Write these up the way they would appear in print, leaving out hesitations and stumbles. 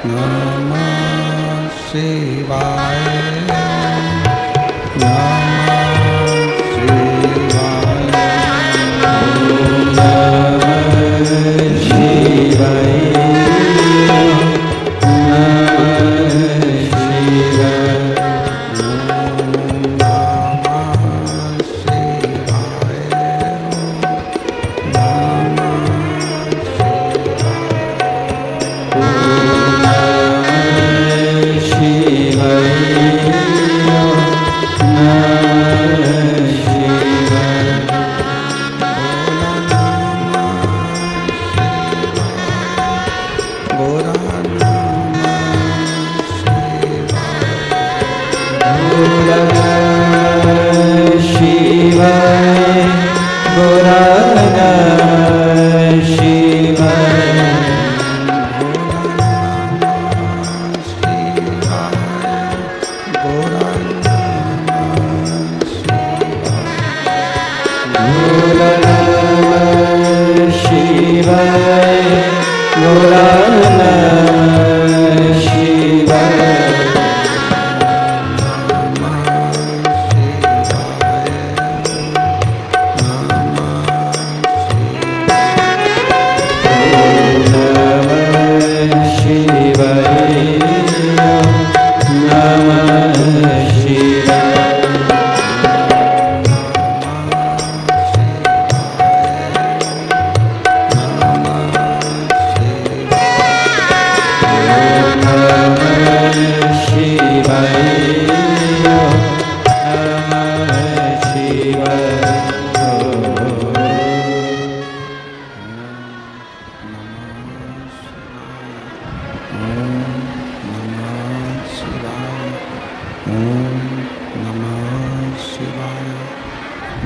नमः शिवाय। नमः शिवाय। नमः शिवाय।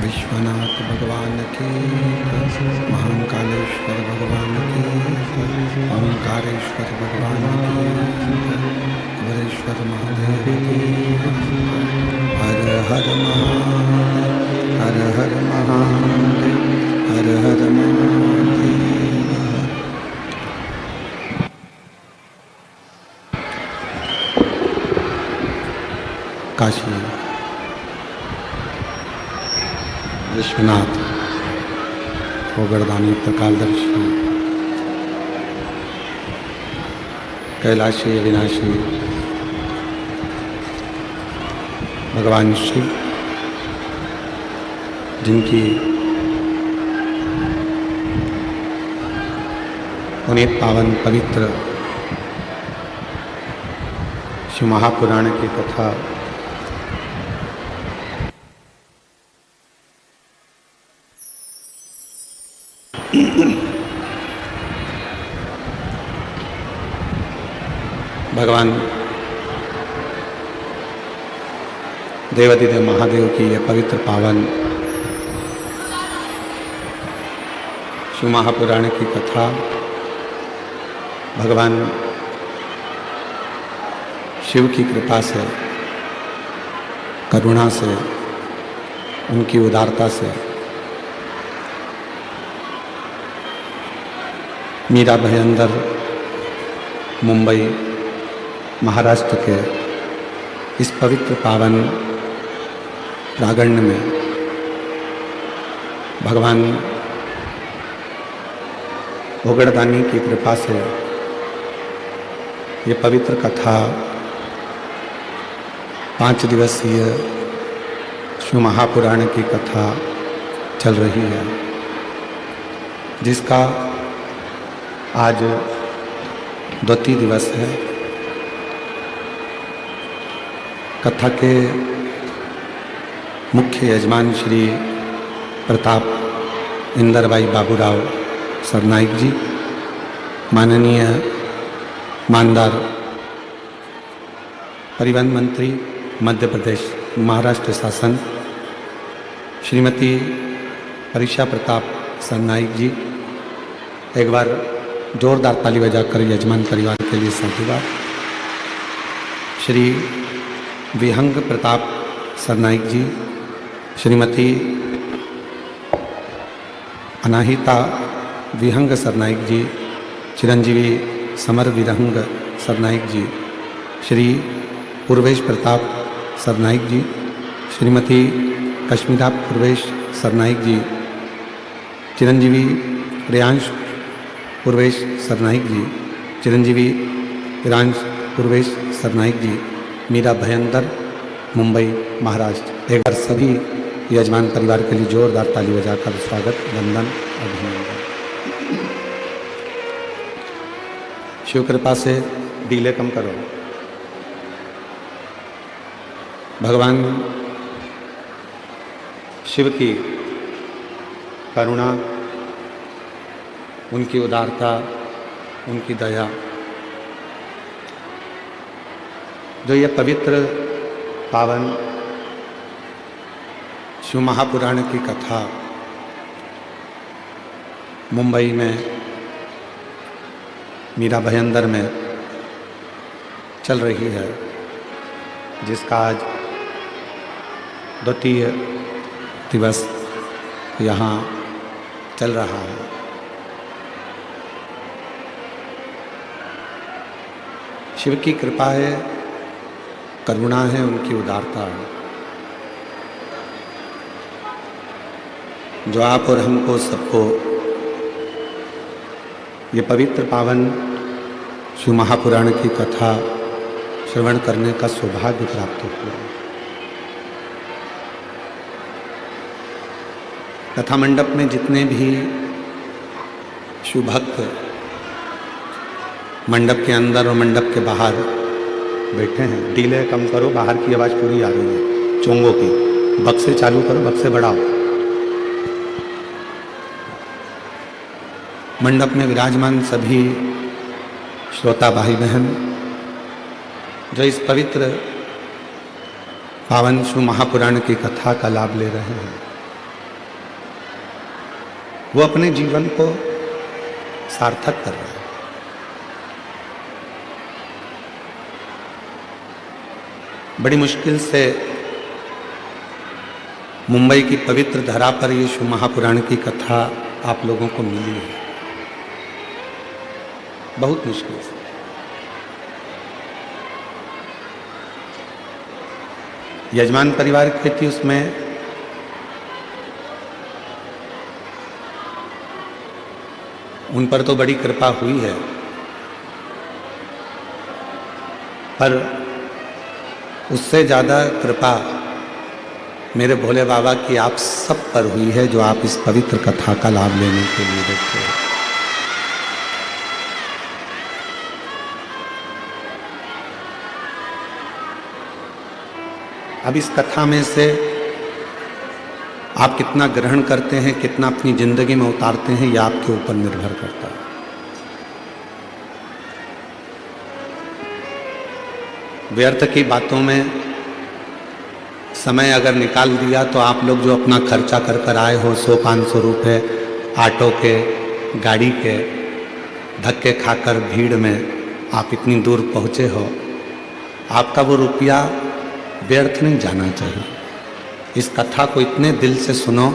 विश्वनाथ भगवान की, महाकालेश्वर भगवान की, ओंकारेश्वर भगवान की, वरेश्वर महादेव की। हर हर महादेव, हर हर महादेव, हर हर महादेव। काशी विश्वनाथ भोगड़दानी प्रकालदर्शी कैलाशी अविनाशी भगवान शिव, जिनकी पुनीत पावन पवित्र शिव महापुराण की कथा भगवान देवाधिदेव महादेव की यह पवित्र पावन शिव महापुराण की कथा भगवान शिव की कृपा से, करुणा से, उनकी उदारता से मीरा भयंदर मुंबई महाराष्ट्र के इस पवित्र पावन प्रांगण में भगवान भोगड़दानी की कृपा से ये पवित्र कथा 5 दिवसीय शिव महापुराण की कथा चल रही है, जिसका आज 2 दिवस है। कथा के मुख्य यजमान श्री प्रताप इंदरबाई बाबूराव सरनाइक जी, माननीय मानदार परिवहन मंत्री मध्य प्रदेश महाराष्ट्र शासन श्रीमती परिषा प्रताप सरनाइक जी, एक बार जोरदार ताली बजाकर यजमान परिवार के लिए साधुवाद। श्री विहंग प्रताप सरनाइक जी, श्रीमती अनाहिता विहंग सरनाइक जी, चिरंजीवी समर विरंग सरनाइक जी, श्री पूर्वेश प्रताप सरनाइक जी, श्रीमती कश्मीरा पूर्वेश सरनाइक जी, चिरंजीवी प्रियांश पूर्वेश सरनाइक जी, चिरंजीवी प्रियांश पूर्वेश सरनाइक जी, मीरा भयंदर, मुंबई महाराष्ट्र। एक बार सभी यजमान परिवार के लिए जोरदार ताली बजाकर स्वागत, वंदन, अभिनंदन। शिव कृपा से डीले कम करो। भगवान शिव की करुणा, उनकी उदारता, उनकी दया, जो ये पवित्र पावन शिव महापुराण की कथा मुंबई में मीरा भयंदर में चल रही है, जिसका आज द्वितीय दिवस यहाँ चल रहा है। शिव की कृपा है, करुणा है, उनकी उदारता है, जो आप और हमको सबको ये पवित्र पावन शिव महापुराण की कथा श्रवण करने का सौभाग्य प्राप्त हुआ। कथा मंडप में जितने भी शिव भक्त मंडप के अंदर और मंडप के बाहर बैठे हैं, डीले कम करो, बाहर की आवाज़ पूरी आ रही है, चोंगों की, बक्से चालू करो, बक्से बढ़ाओ। मंडप में विराजमान सभी श्रोता भाई बहन जो इस पवित्र पावन शिव महापुराण की कथा का लाभ ले रहे हैं, वो अपने जीवन को सार्थक कर रहे हैं। बड़ी मुश्किल से मुंबई की पवित्र धरा पर ये शिव महापुराण की कथा आप लोगों को मिली है, बहुत मुश्किल से। यजमान परिवार की थी, उसमें उन पर तो बड़ी कृपा हुई है, पर उससे ज़्यादा कृपा मेरे भोले बाबा की आप सब पर हुई है, जो आप इस पवित्र कथा का लाभ लेने के लिए बैठे हैं। अब इस कथा में से आप कितना ग्रहण करते हैं, कितना अपनी जिंदगी में उतारते हैं, यह आपके ऊपर निर्भर करता है। व्यर्थ की बातों में समय अगर निकाल दिया तो आप लोग जो अपना खर्चा कर कर आए हो, 100-500 रुपये ऑटो के, गाड़ी के, धक्के खाकर भीड़ में आप इतनी दूर पहुँचे हो, आपका वो रुपया व्यर्थ नहीं जाना चाहिए। इस कथा को इतने दिल से सुनो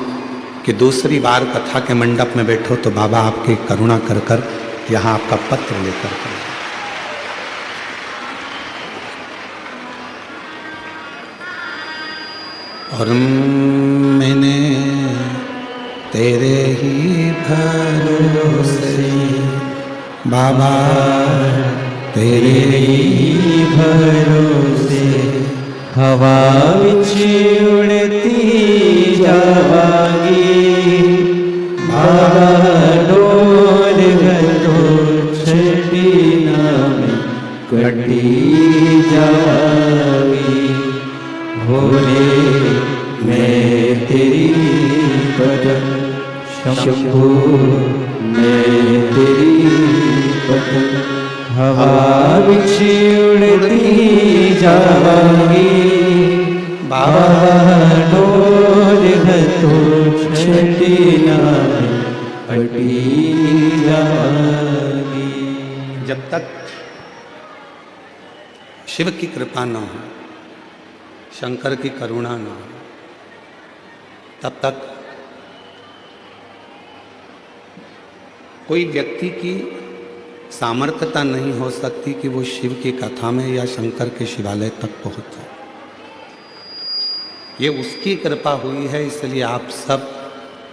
कि दूसरी बार कथा के मंडप में बैठो तो बाबा आपकी करुणा कर कर यहाँ आपका पत्र लेकर कर। और मैंने तेरे ही भरोसे बाबा, तेरे ही भरोसे हवा विच उड़ती जावांगी, बाबा डोर गलो छड़ी नाम कटी जावांगी। भोले मैं तेरी कदम, शंभू मैं तेरी कदम, हवा विच उड़ती जावांगी, बाबा डोर तो छठी नाम कटी जावांगी। जब तक शिव की कृपा न हो, शंकर की करुणा न हो, तब तक कोई व्यक्ति की सामर्थ्यता नहीं हो सकती कि वो शिव की कथा में या शंकर के शिवालय तक पहुंच जाए। ये उसकी कृपा हुई है, इसलिए आप सब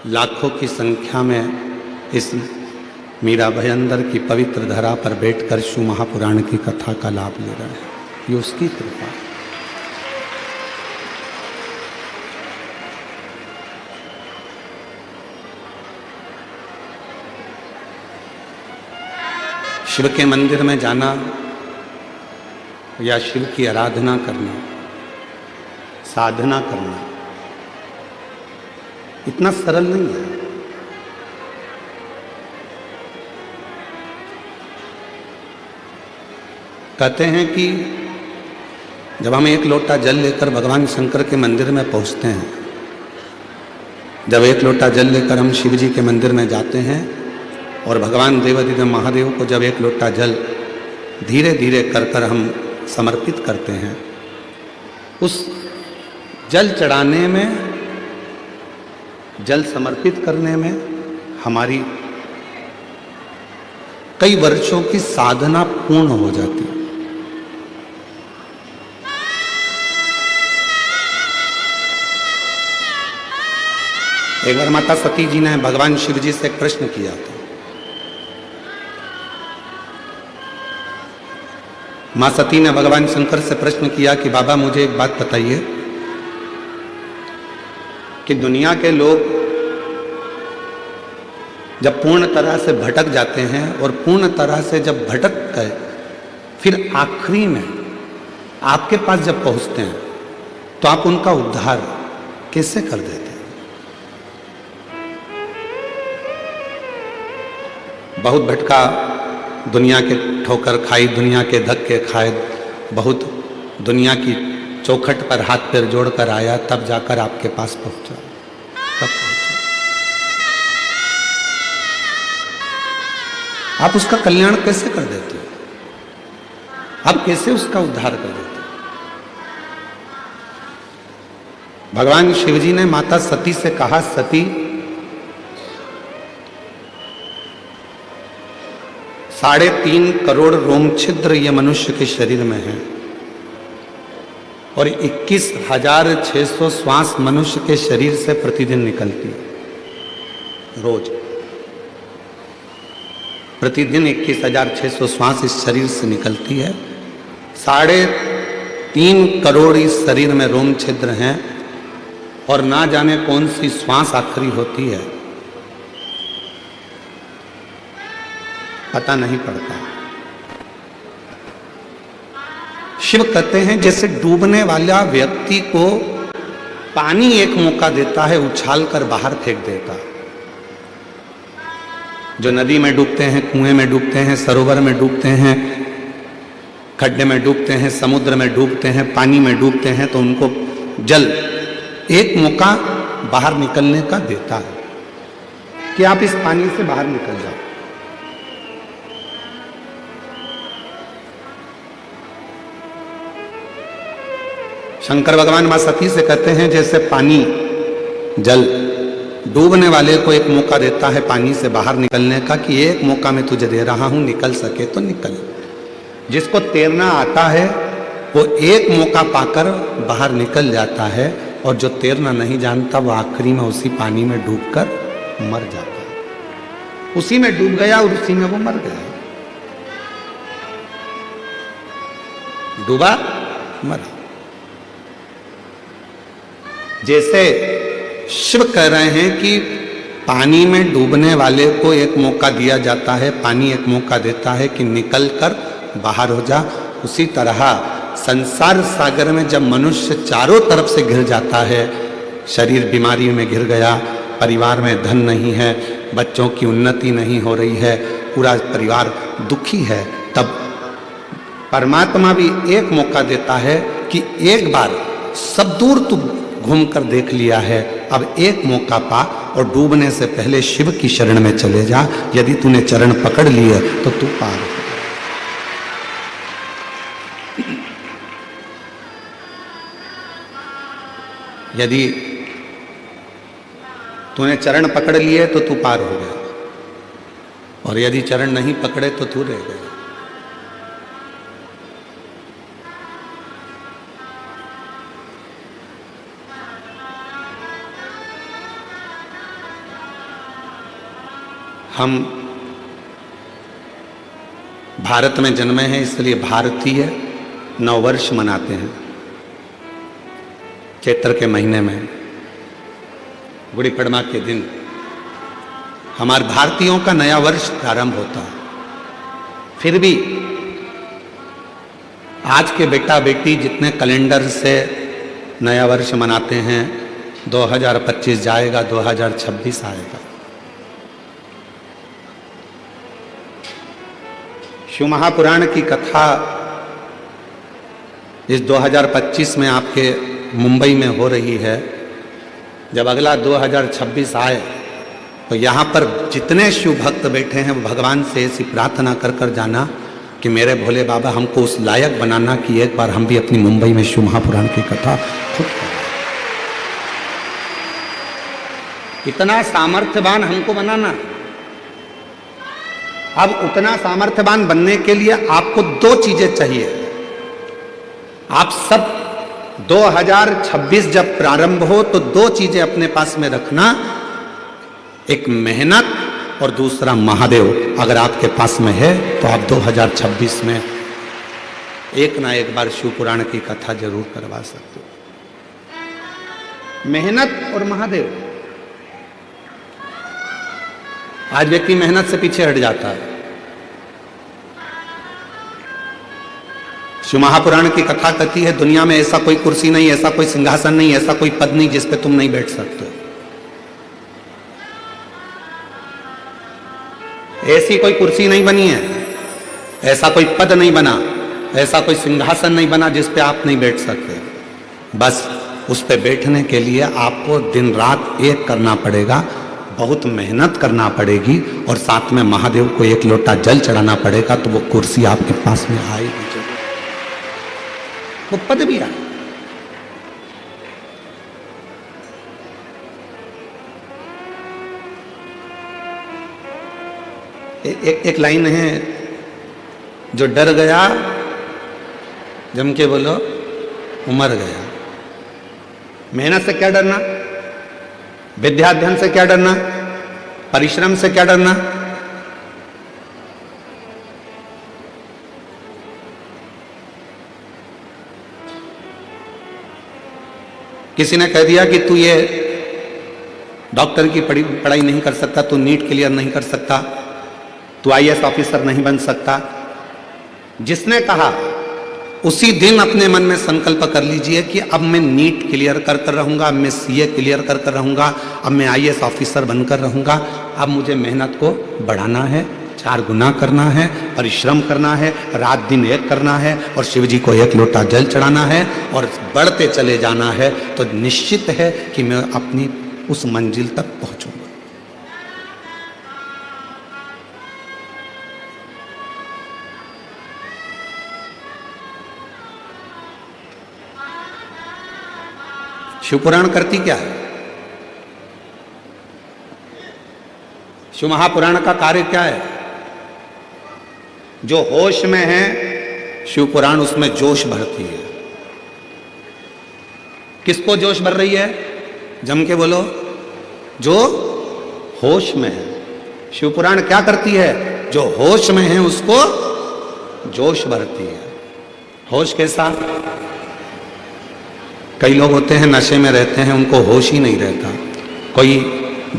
लाखों की संख्या में इस मीरा भयंदर की पवित्र धरा पर बैठकर शिव महापुराण की कथा का लाभ ले रहे हैं। ये उसकी कृपा है। शिव के मंदिर में जाना या शिव की आराधना करना, साधना करना इतना सरल नहीं है। कहते हैं कि जब हम एक लोटा जल लेकर भगवान शंकर के मंदिर में पहुंचते हैं, जब एक लोटा जल लेकर हम शिव जी के मंदिर में जाते हैं और भगवान देवाधिदेव महादेव को जब एक लोटा जल धीरे धीरे कर हम समर्पित करते हैं, उस जल चढ़ाने में, जल समर्पित करने में हमारी कई वर्षों की साधना पूर्ण हो जाती है। एक बार माता सती जी ने भगवान शिव जी से एक प्रश्न किया था। मां सती ने भगवान शंकर से प्रश्न किया कि बाबा मुझे एक बात बताइए कि दुनिया के लोग जब पूर्ण तरह से भटक जाते हैं और पूर्ण तरह से जब भटक गए फिर आखिरी में आपके पास जब पहुंचते हैं तो आप उनका उद्धार कैसे कर देते हैं? बहुत भटका, दुनिया के ठोकर खाई, दुनिया के धक्के खाए, बहुत दुनिया की चौखट पर हाथ पैर जोड़कर आया, तब जाकर आपके पास पहुंचा, तब पहुंचा। आप उसका कल्याण कैसे कर देते हो? आप कैसे उसका उद्धार कर देते हो? भगवान शिवजी ने माता सती से कहा, सती 3.5 करोड़ रोम छिद्र ये मनुष्य के शरीर में है और 21,600 श्वास मनुष्य के शरीर से प्रतिदिन निकलती है। रोज प्रतिदिन 21,600 श्वास इस शरीर से निकलती है। 3.5 करोड़ इस शरीर में रोम छिद्र हैं और ना जाने कौन सी श्वास आखिरी होती है, पता नहीं पड़ता। शिव कहते हैं जैसे डूबने वाला व्यक्ति को पानी एक मौका देता है, उछाल कर बाहर फेंक देता। जो नदी में डूबते हैं, कुएं में डूबते हैं, सरोवर में डूबते हैं, खड्डे में डूबते हैं, समुद्र में डूबते हैं, पानी में डूबते हैं, तो उनको जल एक मौका बाहर निकलने का देता है कि आप इस पानी से बाहर निकल जाओ। शंकर भगवान मां सती से कहते हैं जैसे पानी, जल डूबने वाले को एक मौका देता है पानी से बाहर निकलने का कि एक मौका मैं तुझे दे रहा हूं, निकल सके तो निकल। जिसको तैरना आता है वो एक मौका पाकर बाहर निकल जाता है और जो तैरना नहीं जानता वो आखिरी में उसी पानी में डूबकर मर जाता है। उसी में डूब गया और उसी में वो मर गया। डूबा, मरा। जैसे शिव कह रहे हैं कि पानी में डूबने वाले को एक मौका दिया जाता है, पानी एक मौका देता है कि निकल कर बाहर हो जा, उसी तरह संसार सागर में जब मनुष्य चारों तरफ से घिर जाता है, शरीर बीमारी में घिर गया, परिवार में धन नहीं है, बच्चों की उन्नति नहीं हो रही है, पूरा परिवार दुखी है, तब परमात्मा भी एक मौका देता है कि एक बार सब दूर तू घूम कर देख लिया है, अब एक मौका पा और डूबने से पहले शिव की शरण में चले जा। यदि तूने चरण पकड़ लिए तो तू पार हो। यदि तूने चरण पकड़ लिए तो तू पार हो गया और यदि चरण नहीं पकड़े तो तू रह गया। हम भारत में जन्मे हैं, इसलिए भारतीय नववर्ष मनाते हैं चैत्र के महीने में, गुड़ी पड़वा के दिन हमारे भारतीयों का नया वर्ष प्रारंभ होता है। फिर भी आज के बेटा बेटी जितने कैलेंडर से नया वर्ष मनाते हैं, 2025 जाएगा, 2026 आएगा। शिव महापुराण की कथा इस 2025 में आपके मुंबई में हो रही है। जब अगला 2026 आए तो यहाँ पर जितने शिव भक्त बैठे हैं वो भगवान से ऐसी प्रार्थना कर कर जाना कि मेरे भोले बाबा हमको उस लायक बनाना कि एक बार हम भी अपनी मुंबई में शिव महापुराण की कथा खुद करें। इतना सामर्थ्यवान हमको बनाना। अब उतना सामर्थ्यवान बनने के लिए आपको दो चीजें चाहिए। आप सब 2026 जब प्रारंभ हो तो दो चीजें अपने पास में रखना, एक मेहनत और दूसरा महादेव। अगर आपके पास में है तो आप 2026 में एक ना एक बार शिव पुराण की कथा जरूर करवा सकते हो। मेहनत और महादेव। आज व्यक्ति मेहनत से पीछे हट जाता है। शिव महापुराण की कथा कहती है दुनिया में ऐसा कोई कुर्सी नहीं, ऐसा कोई सिंहासन नहीं, ऐसा कोई पद नहीं जिस पे तुम नहीं बैठ सकते। ऐसी कोई कुर्सी नहीं बनी है, ऐसा कोई पद नहीं बना, ऐसा कोई सिंहासन नहीं बना जिस पे आप नहीं बैठ सकते। बस उस पे बैठने के लिए आपको दिन रात एक करना पड़ेगा, बहुत मेहनत करना पड़ेगी और साथ में महादेव को एक लोटा जल चढ़ाना पड़ेगा, तो वो कुर्सी आपके पास में आएगी, वो पद भी आए। एक लाइन है, जो डर गया जम के बोलो वो मर गया। मेहनत से क्या डरना, विद्याध्ययन से क्या डरना, परिश्रम से क्या डरना। किसी ने कह दिया कि तू ये डॉक्टर की पढ़ाई नहीं कर सकता, तू नीट क्लियर नहीं कर सकता, तू आईएएस ऑफिसर नहीं बन सकता। जिसने कहा उसी दिन अपने मन में संकल्प कर लीजिए कि अब मैं नीट क्लियर कर कर रहूंगा, अब मैं सीए क्लियर कर कर रहूंगा, अब मैं आईएएस ऑफिसर बनकर रहूंगा। अब मुझे मेहनत को बढ़ाना है, 4 गुना करना है, परिश्रम करना है, रात दिन एक करना है और शिव जी को एक लोटा जल चढ़ाना है और बढ़ते चले जाना है। तो निश्चित है कि मैं अपनी उस मंजिल तक पहुंचूंगा। शिव पुराण करती क्या है? शिव महापुराण का कार्य क्या है? जो होश में है शिव पुराण उसमें जोश भरती है। किसको जोश भर रही है? जम के बोलो, जो होश में है। शिव पुराण क्या करती है? जो होश में है उसको जोश भरती है। होश कैसा? कई लोग होते हैं नशे में रहते हैं, उनको होश ही नहीं रहता। कोई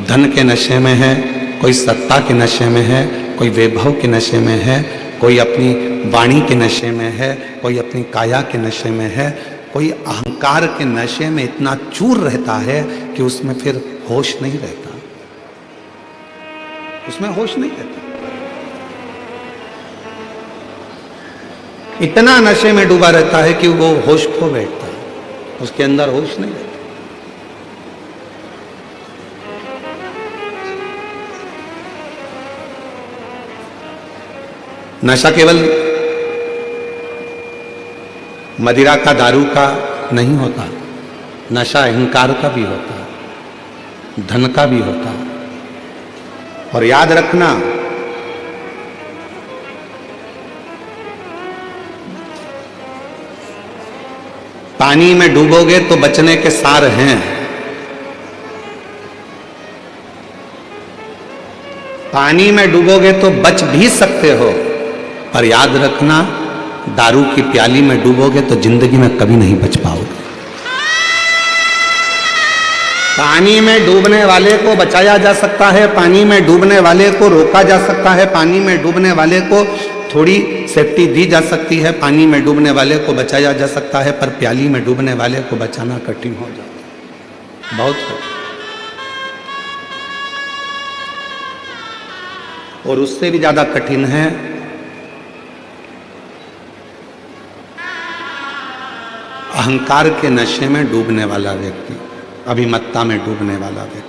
धन के नशे में है, कोई सत्ता के नशे में है, कोई वैभव के नशे में है, कोई अपनी वाणी के नशे में है, कोई अपनी काया के नशे में है, कोई अहंकार के नशे में इतना चूर रहता है कि उसमें फिर होश नहीं रहता, उसमें होश नहीं रहता। इतना नशे में डूबा रहता है कि वो होश खो बैठता है, उसके अंदर होश नहीं रहता। नशा केवल मदिरा का, दारू का नहीं होता, नशा अहंकार का भी होता है, धन का भी होता है। और याद रखना, पानी में डूबोगे तो बचने के सार हैं। पानी में डूबोगे तो बच भी सकते हो, पर याद रखना दारू की प्याली में डूबोगे तो जिंदगी में कभी नहीं बच पाओगे। पानी में डूबने वाले को बचाया जा सकता है, पानी में डूबने वाले को रोका जा सकता है, पानी में डूबने वाले को थोड़ी सेफ्टी दी जा सकती है, पानी में डूबने वाले को बचाया जा सकता है, पर प्याली में डूबने वाले को बचाना कठिन हो जाता है, बहुत कठिन। और उससे भी ज्यादा कठिन है अहंकार के नशे में डूबने वाला व्यक्ति, अभिमत्ता में डूबने वाला व्यक्ति।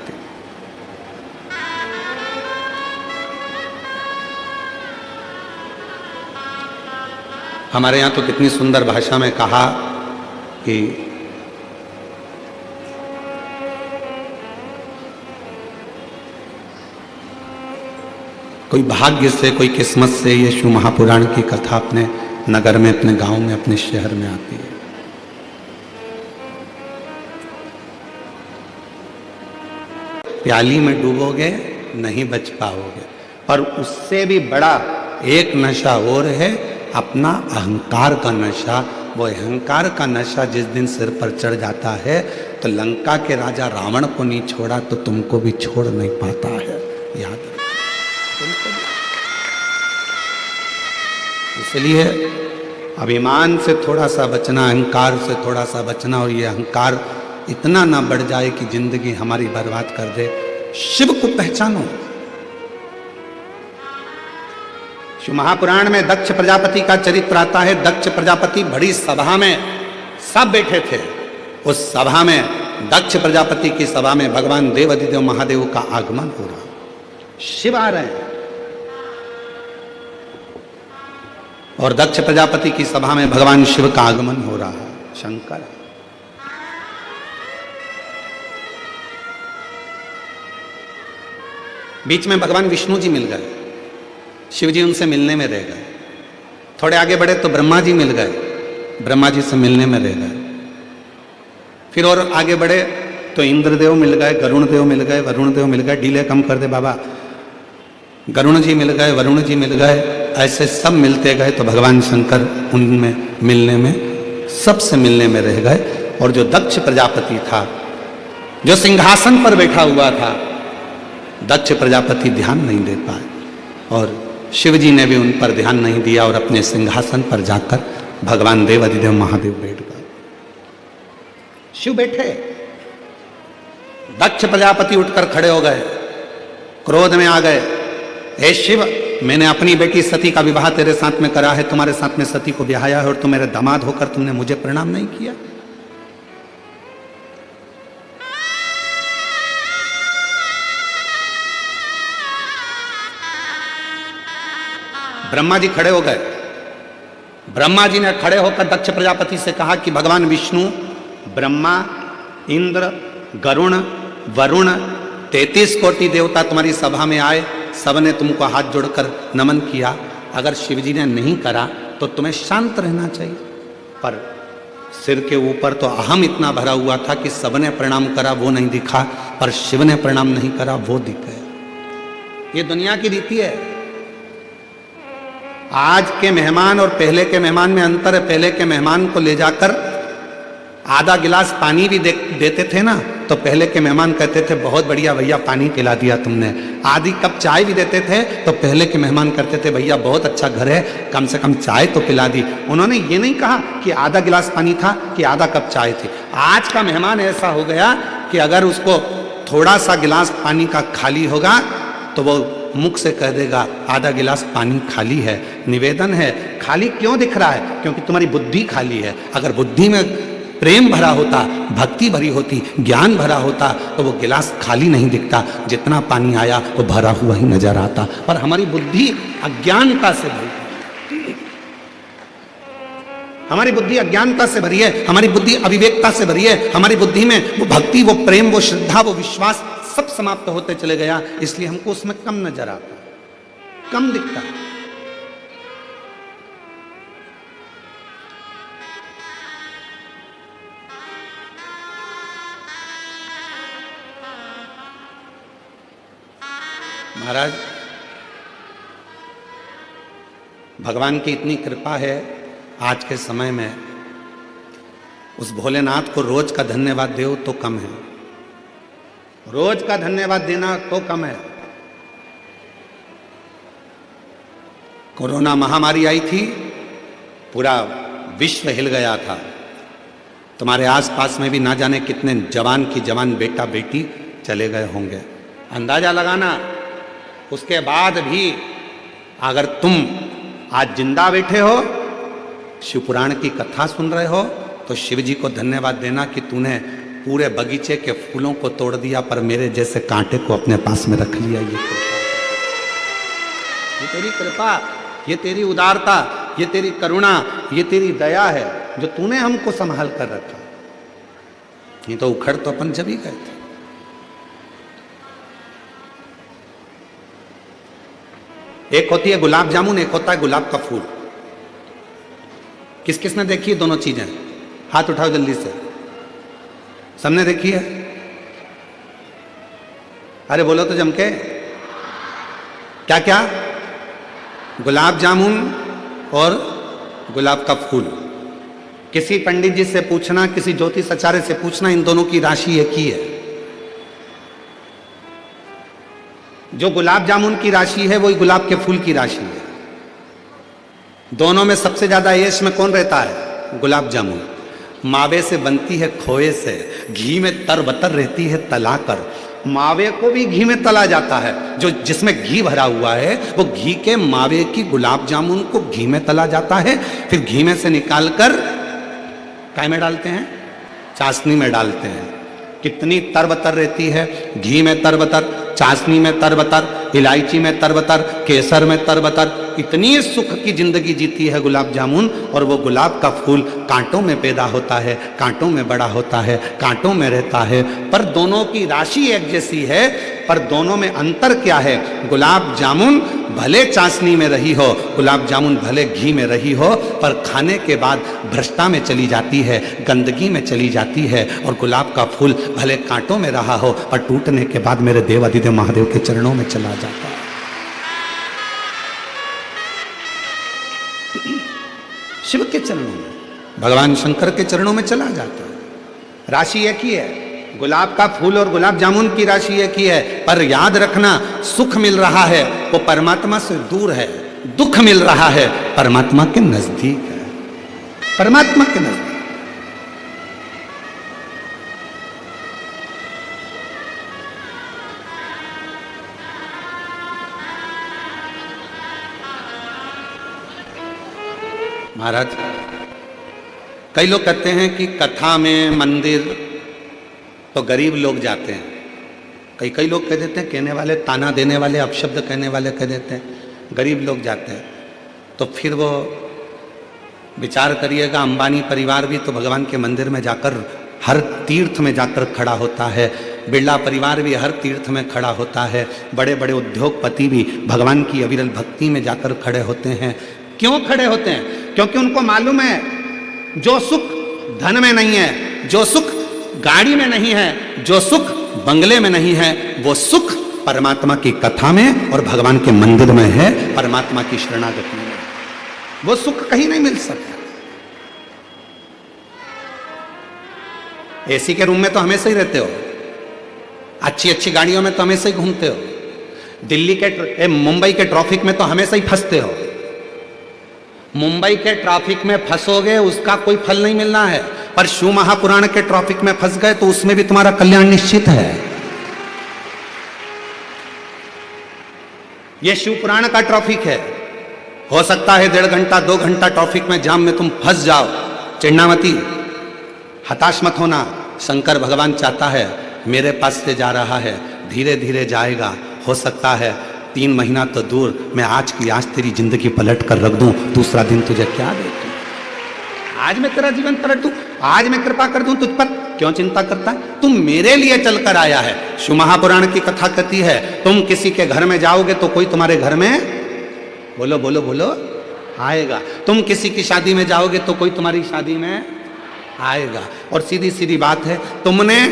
हमारे यहां तो कितनी सुंदर भाषा में कहा कि कोई भाग्य से, कोई किस्मत से ये शिव महापुराण की कथा अपने नगर में, अपने गांव में, अपने शहर में आती है। प्याली में डूबोगे नहीं बच पाओगे। और उससे भी बड़ा एक नशा और है, अपना अहंकार का नशा। वो अहंकार का नशा जिस दिन सिर पर चढ़ जाता है तो लंका के राजा रावण को नहीं छोड़ा तो तुमको भी छोड़ नहीं पाता है, याद रखो। इसलिए अभिमान से थोड़ा सा बचना, अहंकार से थोड़ा सा बचना, और ये अहंकार इतना ना बढ़ जाए कि जिंदगी हमारी बर्बाद कर दे। शिव को पहचानो। शिव महापुराण में दक्ष प्रजापति का चरित्र आता है। दक्ष प्रजापति बड़ी सभा में सब बैठे थे। उस सभा में, दक्ष प्रजापति की सभा में भगवान देवाधिदेव महादेव का आगमन हो रहा, शिव आ रहे हैं। और दक्ष प्रजापति की सभा में भगवान शिव का आगमन हो रहा है, शंकर। बीच में भगवान विष्णु जी मिल गए, शिव जी उनसे मिलने में रह गए। थोड़े आगे बढ़े तो ब्रह्मा जी मिल गए, ब्रह्मा जी से मिलने में रह गए। फिर और आगे बढ़े तो इंद्रदेव मिल गए, गरुण देव मिल गए, वरुण देव मिल गए। डीले कम कर दे बाबा। गरुण जी मिल गए, वरुण जी मिल गए। ऐसे सब मिलते गए तो भगवान शंकर उनमें मिलने में, सबसे मिलने में रह गए। और जो दक्ष प्रजापति था, जो सिंहासन पर बैठा हुआ था, दक्ष प्रजापति ध्यान नहीं दे पाए और शिव जी ने भी उन पर ध्यान नहीं दिया और अपने सिंहासन पर जाकर भगवान देवाधिदेव महादेव बैठ गए। शिव बैठे, दक्ष प्रजापति उठकर खड़े हो गए, क्रोध में आ गए। हे शिव, मैंने अपनी बेटी सती का विवाह तेरे साथ में करा है, तुम्हारे साथ में सती को ब्याहाया है, और तुम मेरे दामाद होकर तुमने मुझे प्रणाम नहीं किया। ब्रह्मा जी खड़े हो गए। ब्रह्मा जी ने खड़े होकर दक्ष प्रजापति से कहा कि भगवान विष्णु, ब्रह्मा, इंद्र, गरुण, वरुण, 33 कोटि देवता तुम्हारी सभा में आए, सबने तुमको हाथ जोड़कर नमन किया। अगर शिव जी ने नहीं करा तो तुम्हें शांत रहना चाहिए, पर सिर के ऊपर तो अहम इतना भरा हुआ था कि सबने प्रणाम करा, वो नहीं दिखा, पर शिव ने प्रणाम नहीं करा, वो दिख गया। ये दुनिया की रीति है। आज के मेहमान और पहले के मेहमान में अंतर है। पहले के मेहमान को ले जाकर आधा गिलास पानी भी देते थे ना, तो पहले के मेहमान कहते थे बहुत बढ़िया भैया, पानी पिला दिया तुमने। आधी कप चाय भी देते थे तो पहले के मेहमान कहते थे भैया बहुत अच्छा घर है, कम से कम चाय तो पिला दी। उन्होंने ये नहीं कहा कि आधा गिलास पानी था कि आधा कप चाय थी। आज का मेहमान ऐसा हो गया कि अगर उसको थोड़ा सा गिलास पानी का खाली होगा तो वो मुख से कह देगा आधा गिलास पानी खाली है। निवेदन है, खाली क्यों दिख रहा है? क्योंकि तुम्हारी बुद्धि खाली है। अगर बुद्धि में प्रेम भरा होता, भक्ति भरी होती, ज्ञान भरा होता तो वो गिलास खाली नहीं दिखता, जितना पानी आया वो भरा हुआ ही नजर आता। पर हमारी बुद्धि अज्ञानता से भरी, हमारी बुद्धि अज्ञानता से भरी है, हमारी बुद्धि अविवेकता से भरी है। हमारी बुद्धि में वो भक्ति, वो प्रेम, वो श्रद्धा, वो विश्वास सब समाप्त होते चले गया, इसलिए हमको उसमें कम नजर आता, कम दिखता। महाराज, भगवान की इतनी कृपा है आज के समय में, उस भोलेनाथ को रोज का धन्यवाद दो तो कम है, रोज का धन्यवाद देना तो कम है। कोरोना महामारी आई थी, पूरा विश्व हिल गया था। तुम्हारे आसपास में भी ना जाने कितने जवान की जवान बेटा बेटी चले गए होंगे। अंदाजा लगाना, उसके बाद भी अगर तुम आज जिंदा बैठे हो, शिवपुराण की कथा सुन रहे हो, तो शिव जी को धन्यवाद देना कि तूने पूरे बगीचे के फूलों को तोड़ दिया पर मेरे जैसे कांटे को अपने पास में रख लिया। ये तेरी कृपा, ये तेरी उदारता, ये तेरी करुणा, ये तेरी दया है जो तूने हमको संभाल कर रखा। ये तो उखड़ तो अपन जब ही गए थे। एक होती है गुलाब जामुन, एक होता है गुलाब का फूल। किस किसने देखी है दोनों चीजें? हाथ उठाओ जल्दी से। सबने देखी है? अरे बोलो तो जम के। क्या क्या? गुलाब जामुन और गुलाब का फूल। किसी पंडित जी से पूछना, किसी ज्योतिष आचार्य से पूछना, इन दोनों की राशि एक ही है। जो गुलाब जामुन की राशि है वही गुलाब के फूल की राशि है। दोनों में सबसे ज्यादा यश में कौन रहता है? गुलाब जामुन। मावे से बनती है खोए से, घी में तरबतर रहती है तलाकर। मावे को भी घी में तला जाता है, जो जिसमें घी भरा हुआ है वो घी के मावे की गुलाब जामुन को घी में तला जाता है, फिर घी में से निकालकर काय में डालते हैं? चाशनी में डालते हैं। कितनी तरबतर रहती है, घी में तरबतर, चाशनी में तरबतर, इलायची में तरबतर, केसर में तरबतर। इतनी सुख की जिंदगी जीती है गुलाब जामुन। और वो गुलाब का फूल कांटों में पैदा होता है, कांटों में बड़ा होता है, कांटों में रहता है। पर दोनों की राशि एक जैसी है, पर दोनों में अंतर क्या है? गुलाब जामुन भले चाशनी में रही हो, गुलाब जामुन भले घी में रही हो, पर खाने के बाद भ्रष्टा में चली जाती है, गंदगी में चली जाती है। और गुलाब का फूल भले कांटों में रहा हो, पर टूटने के बाद मेरे देवादिदेव महादेव के चरणों में चला जाता है। शिव के चरणों में, भगवान शंकर के चरणों में चला जाता है। राशि एक ही है, गुलाब का फूल और गुलाब जामुन की राशि एक ही है। पर याद रखना, सुख मिल रहा है वो परमात्मा से दूर है, दुख मिल रहा है परमात्मा के नजदीक है, परमात्मा के नजदीक। महाराज, कई लोग कहते हैं कि कथा में मंदिर तो गरीब लोग जाते हैं। कई लोग कह देते हैं, कहने वाले, ताना देने वाले, अपशब्द कहने वाले कह देते हैं गरीब लोग जाते हैं। तो फिर वो विचार करिएगा, अंबानी परिवार भी तो भगवान के मंदिर में जाकर, हर तीर्थ में जाकर खड़ा होता है। बिरला परिवार भी हर तीर्थ में खड़ा होता है। बड़े बड़े उद्योगपति भी भगवान की अविरल भक्ति में जाकर खड़े होते हैं। क्यों खड़े होते हैं? क्योंकि उनको मालूम है जो सुख धन में नहीं है, जो सुख गाड़ी में नहीं है, जो सुख बंगले में नहीं है, वो सुख परमात्मा की कथा में और भगवान के मंदिर में है, परमात्मा की शरणागति में। वो सुख कहीं नहीं मिल सकता। एसी के रूम में तो हमेशा ही रहते हो, अच्छी अच्छी गाड़ियों में तो हमेशा ही घूमते हो, दिल्ली के मुंबई के ट्रैफिक में तो हमेशा ही फंसते हो। मुंबई के ट्रैफिक में फंसोगे उसका कोई फल नहीं मिलना है, पर शिव महापुराण के ट्रैफिक में फंस गए तो उसमें भी तुम्हारा कल्याण निश्चित है। यह शिव पुराण का ट्रैफिक है। हो सकता है 1.5 घंटा 2 घंटा ट्रैफिक में जाम में तुम फंस जाओ, चिढ़ना मती, हताश मत होना। शंकर भगवान चाहता है, मेरे पास से जा रहा है, धीरे धीरे जाएगा। हो सकता है 3 महीना तो दूर, मैं आज की आज तेरी जिंदगी पलट कर रख दूं, दूसरा दिन तुझे क्या दे दूं? आज मैं तेरा जीवन पलट दूं, आज मैं कृपा कर दूं तुझ पर, क्यों चिंता करता है? तुम मेरे लिए चलकर आया है। शिव महापुराण की कथा कहती है, तुम किसी के घर में जाओगे तो कोई तुम्हारे घर में, बोलो बोलो बोलो, आएगा। तुम किसी की शादी में जाओगे तो कोई तुम्हारी शादी में आएगा। और सीधी सीधी बात है, तुमने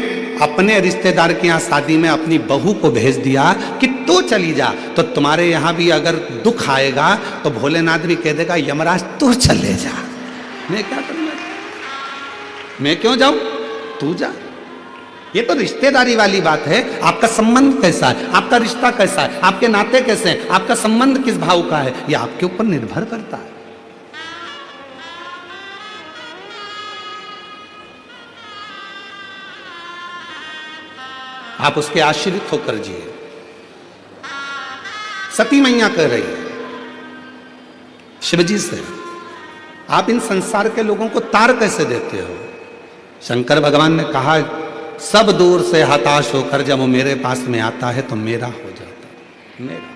अपने रिश्तेदार के यहाँ शादी में अपनी बहू को भेज दिया कि तू चली जा, तो तुम्हारे यहां भी अगर दुख आएगा तो भोलेनाथ भी कह देगा यमराज तू चले जा, मैं क्या करूंगा, मैं क्यों जाऊं, तू जा। ये तो रिश्तेदारी वाली बात है। आपका संबंध कैसा है, आपका रिश्ता कैसा है, आपके नाते कैसे हैं, आपका संबंध किस भाव का है, ये आपके ऊपर निर्भर करता है। आप उसके आश्रित होकर जिए। सती मैया कह रही है शिवजी से, आप इन संसार के लोगों को तार कैसे देते हो। शंकर भगवान ने कहा सब दूर से हताश होकर जब वो मेरे पास में आता है तो मेरा हो जाता है, मेरा।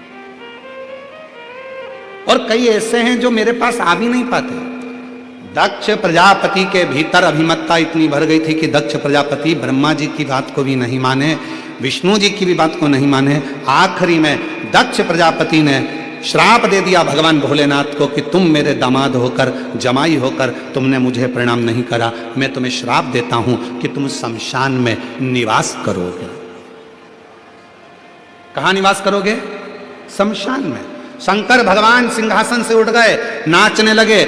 और कई ऐसे हैं जो मेरे पास आ भी नहीं पाते। दक्ष प्रजापति के भीतर अभिमत्ता इतनी भर गई थी कि दक्ष प्रजापति ब्रह्मा जी की बात को भी नहीं माने, विष्णु जी की भी बात को नहीं माने। आखिरी में दक्ष प्रजापति ने श्राप दे दिया भगवान भोलेनाथ को कि तुम मेरे दामाद होकर, जमाई होकर तुमने मुझे प्रणाम नहीं करा, मैं तुम्हें श्राप देता हूं कि तुम शमशान में निवास करोगे। कहां निवास करोगे? शमशान में। शंकर भगवान सिंहासन से उठ गए, नाचने लगे,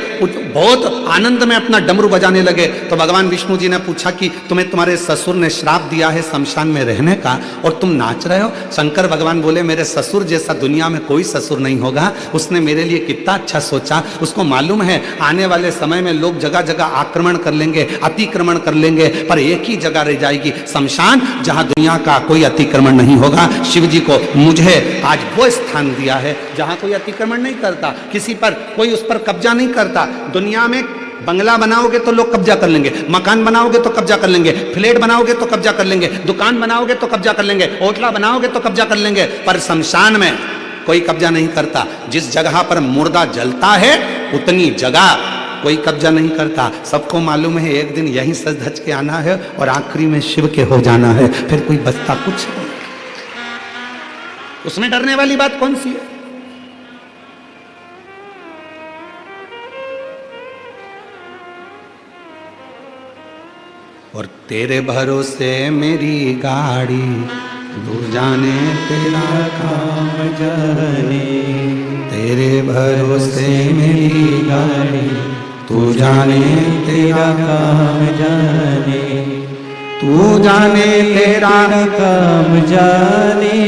बहुत आनंद में अपना डमरू बजाने लगे। तो भगवान विष्णु जी ने पूछा कि तुम्हें तुम्हारे ससुर ने श्राप दिया है शमशान में रहने का और तुम नाच रहे हो? शंकर भगवान बोले मेरे ससुर जैसा दुनिया में कोई ससुर नहीं होगा, उसने मेरे लिए कितना अच्छा सोचा। उसको मालूम है आने वाले समय में लोग जगह जगह आक्रमण कर लेंगे, अतिक्रमण कर लेंगे, पर एक ही जगह रह जाएगी शमशान, जहां दुनिया का कोई अतिक्रमण नहीं होगा। शिव जी को मुझे आज वो स्थान दिया है जहां कोई अतिक्रमण नहीं करता, किसी पर कोई उस पर कब्जा नहीं करता। दुनिया में बंगला बनाओगे तो लोग कब्जा कर लेंगे, मकान बनाओगे तो कब्जा कर लेंगे, फ्लैट बनाओगे तो कब्जा कर लेंगे, दुकान बनाओगे तो कब्जा कर लेंगे, होटला बनाओगे तो कब्जा कर लेंगे, पर शमशान में कोई कब्जा नहीं करता। जिस जगह पर मुर्दा जलता है उतनी जगह कोई कब्जा नहीं करता। सबको मालूम है एक दिन यहीं सज धज के आना है और आखिरी में शिव के हो जाना है, फिर कोई बचता कुछ नहीं। उसमें डरने वाली बात कौन सी है? और तेरे भरोसे मेरी गाड़ी, तू जाने तेरा काम जाने। तेरे भरोसे मेरी गाड़ी, तू जाने तेरा काम जाने। तू जाने तेरा काम जाने,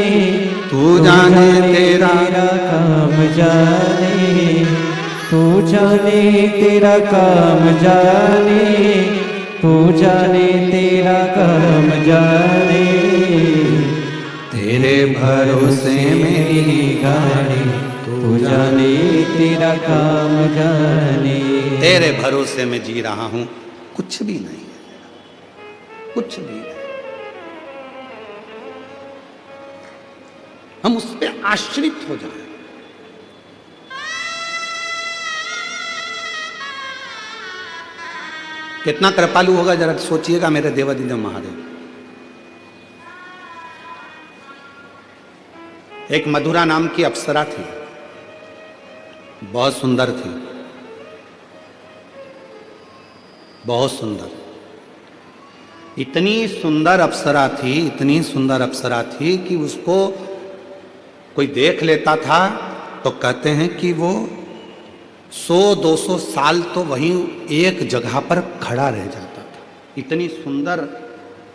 तू जाने तेरा काम जाने। तू जाने तेरा काम जाने, तू जाने तेरा काम जाने। तेरे भरोसे मेरी गाड़ी, तू जाने तेरा काम जाने। तेरे भरोसे में जी रहा हूं, कुछ भी नहीं, कुछ भी नहीं। हम उस पर आश्रित हो जाए। कितना कृपालु होगा जरा सोचिएगा मेरे देवादिदेव महादेव। एक मधुरा नाम की अप्सरा थी, बहुत सुंदर थी, बहुत सुंदर। इतनी सुंदर अप्सरा थी, इतनी सुंदर अप्सरा थी कि उसको कोई देख लेता था तो कहते हैं कि वो 100-200 साल तो वहीं एक जगह पर खड़ा रह जाता था। इतनी सुंदर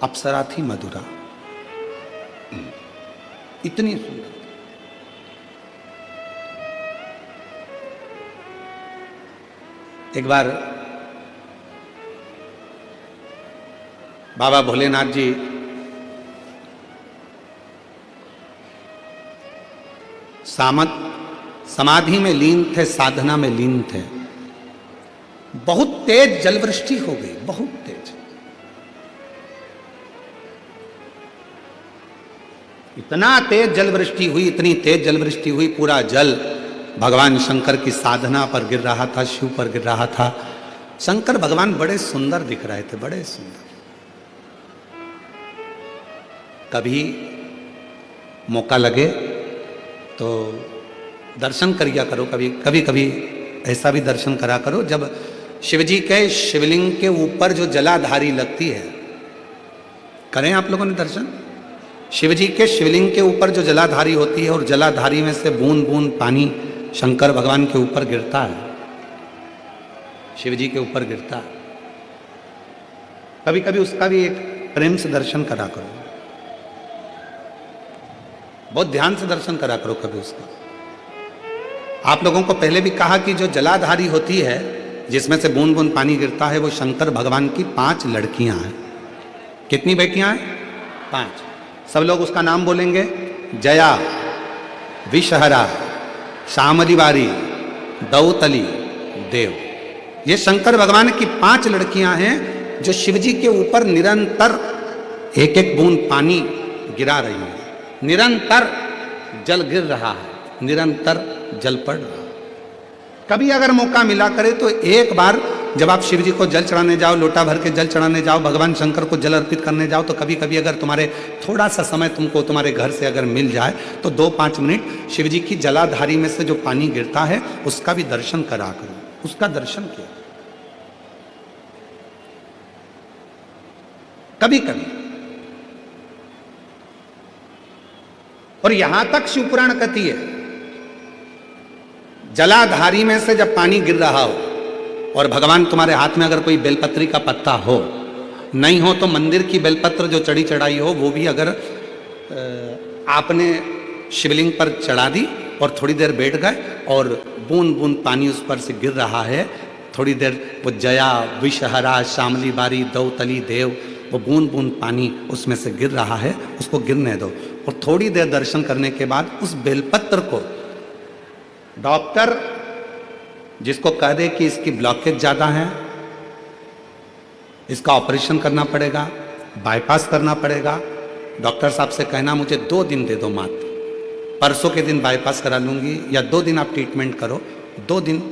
अप्सरा थी मधुरा, इतनी सुंदर। एक बार बाबा भोलेनाथ जी समाधि में लीन थे, साधना में लीन थे। बहुत तेज जलवृष्टि हो गई, बहुत तेज। इतना तेज जलवृष्टि हुई, इतनी तेज जलवृष्टि हुई, पूरा जल भगवान शंकर की साधना पर गिर रहा था, शिव पर गिर रहा था। शंकर भगवान बड़े सुंदर दिख रहे थे, बड़े सुंदर। कभी मौका लगे तो दर्शन करिया करो, कभी कभी ऐसा भी दर्शन करा करो जब शिवजी के शिवलिंग के ऊपर जो जलाधारी लगती है। करें आप लोगों ने दर्शन? शिव जी के शिवलिंग के ऊपर जो जलाधारी होती है और जलाधारी में से बूंद बूंद पानी शंकर भगवान के ऊपर गिरता है, शिव जी के ऊपर गिरता है। कभी कभी उसका भी एक प्रेम से दर्शन करा करो, बहुत ध्यान से दर्शन करा करो कभी उसका। आप लोगों को पहले भी कहा कि जो जलाधारी होती है जिसमें से बूंद बूंद पानी गिरता है, वो शंकर भगवान की 5 लड़कियां हैं। कितनी बेटियां हैं? 5। सब लोग उसका नाम बोलेंगे। जया, विषहरा, शामली बारी, दौतली, देव। ये शंकर भगवान की 5 लड़कियां हैं जो शिव जी के ऊपर निरंतर एक एक बूंद पानी गिरा रही हैं। निरंतर जल गिर रहा है, निरंतर जल पड़ रहा है। कभी अगर मौका मिला करे तो एक बार जब आप शिव जी को जल चढ़ाने जाओ, लोटा भर के जल चढ़ाने जाओ, भगवान शंकर को जल अर्पित करने जाओ, तो कभी कभी अगर तुम्हारे थोड़ा सा समय तुमको तुम्हारे घर से अगर मिल जाए तो 2-5 मिनट शिव जी की जलाधारी में से जो पानी गिरता है उसका भी दर्शन करा करो, उसका दर्शन किया कभी कभी। और यहां तक शिवपुराण कहती है, जलाधारी में से जब पानी गिर रहा हो और भगवान तुम्हारे हाथ में अगर कोई बेलपत्री का पत्ता हो, नहीं हो तो मंदिर की बेलपत्र जो चढ़ी चढ़ाई हो वो भी अगर आपने शिवलिंग पर चढ़ा दी और थोड़ी देर बैठ गए और बूंद बूंद पानी उस पर से गिर रहा है, थोड़ी देर वो जया, विषहरा, शामली बारी, दौतली, देव, वो बूंद बूंद पानी उसमें से गिर रहा है, उसको गिरने दो। और थोड़ी देर दर्शन करने के बाद उस बेलपत्र को डॉक्टर जिसको कह दे कि इसकी ब्लॉकेज ज़्यादा है, इसका ऑपरेशन करना पड़ेगा, बाईपास करना पड़ेगा, डॉक्टर साहब से कहना मुझे 2 दिन दे दो मात्र, परसों के दिन बाईपास करा लूंगी, या 2 दिन आप ट्रीटमेंट करो। 2 दिन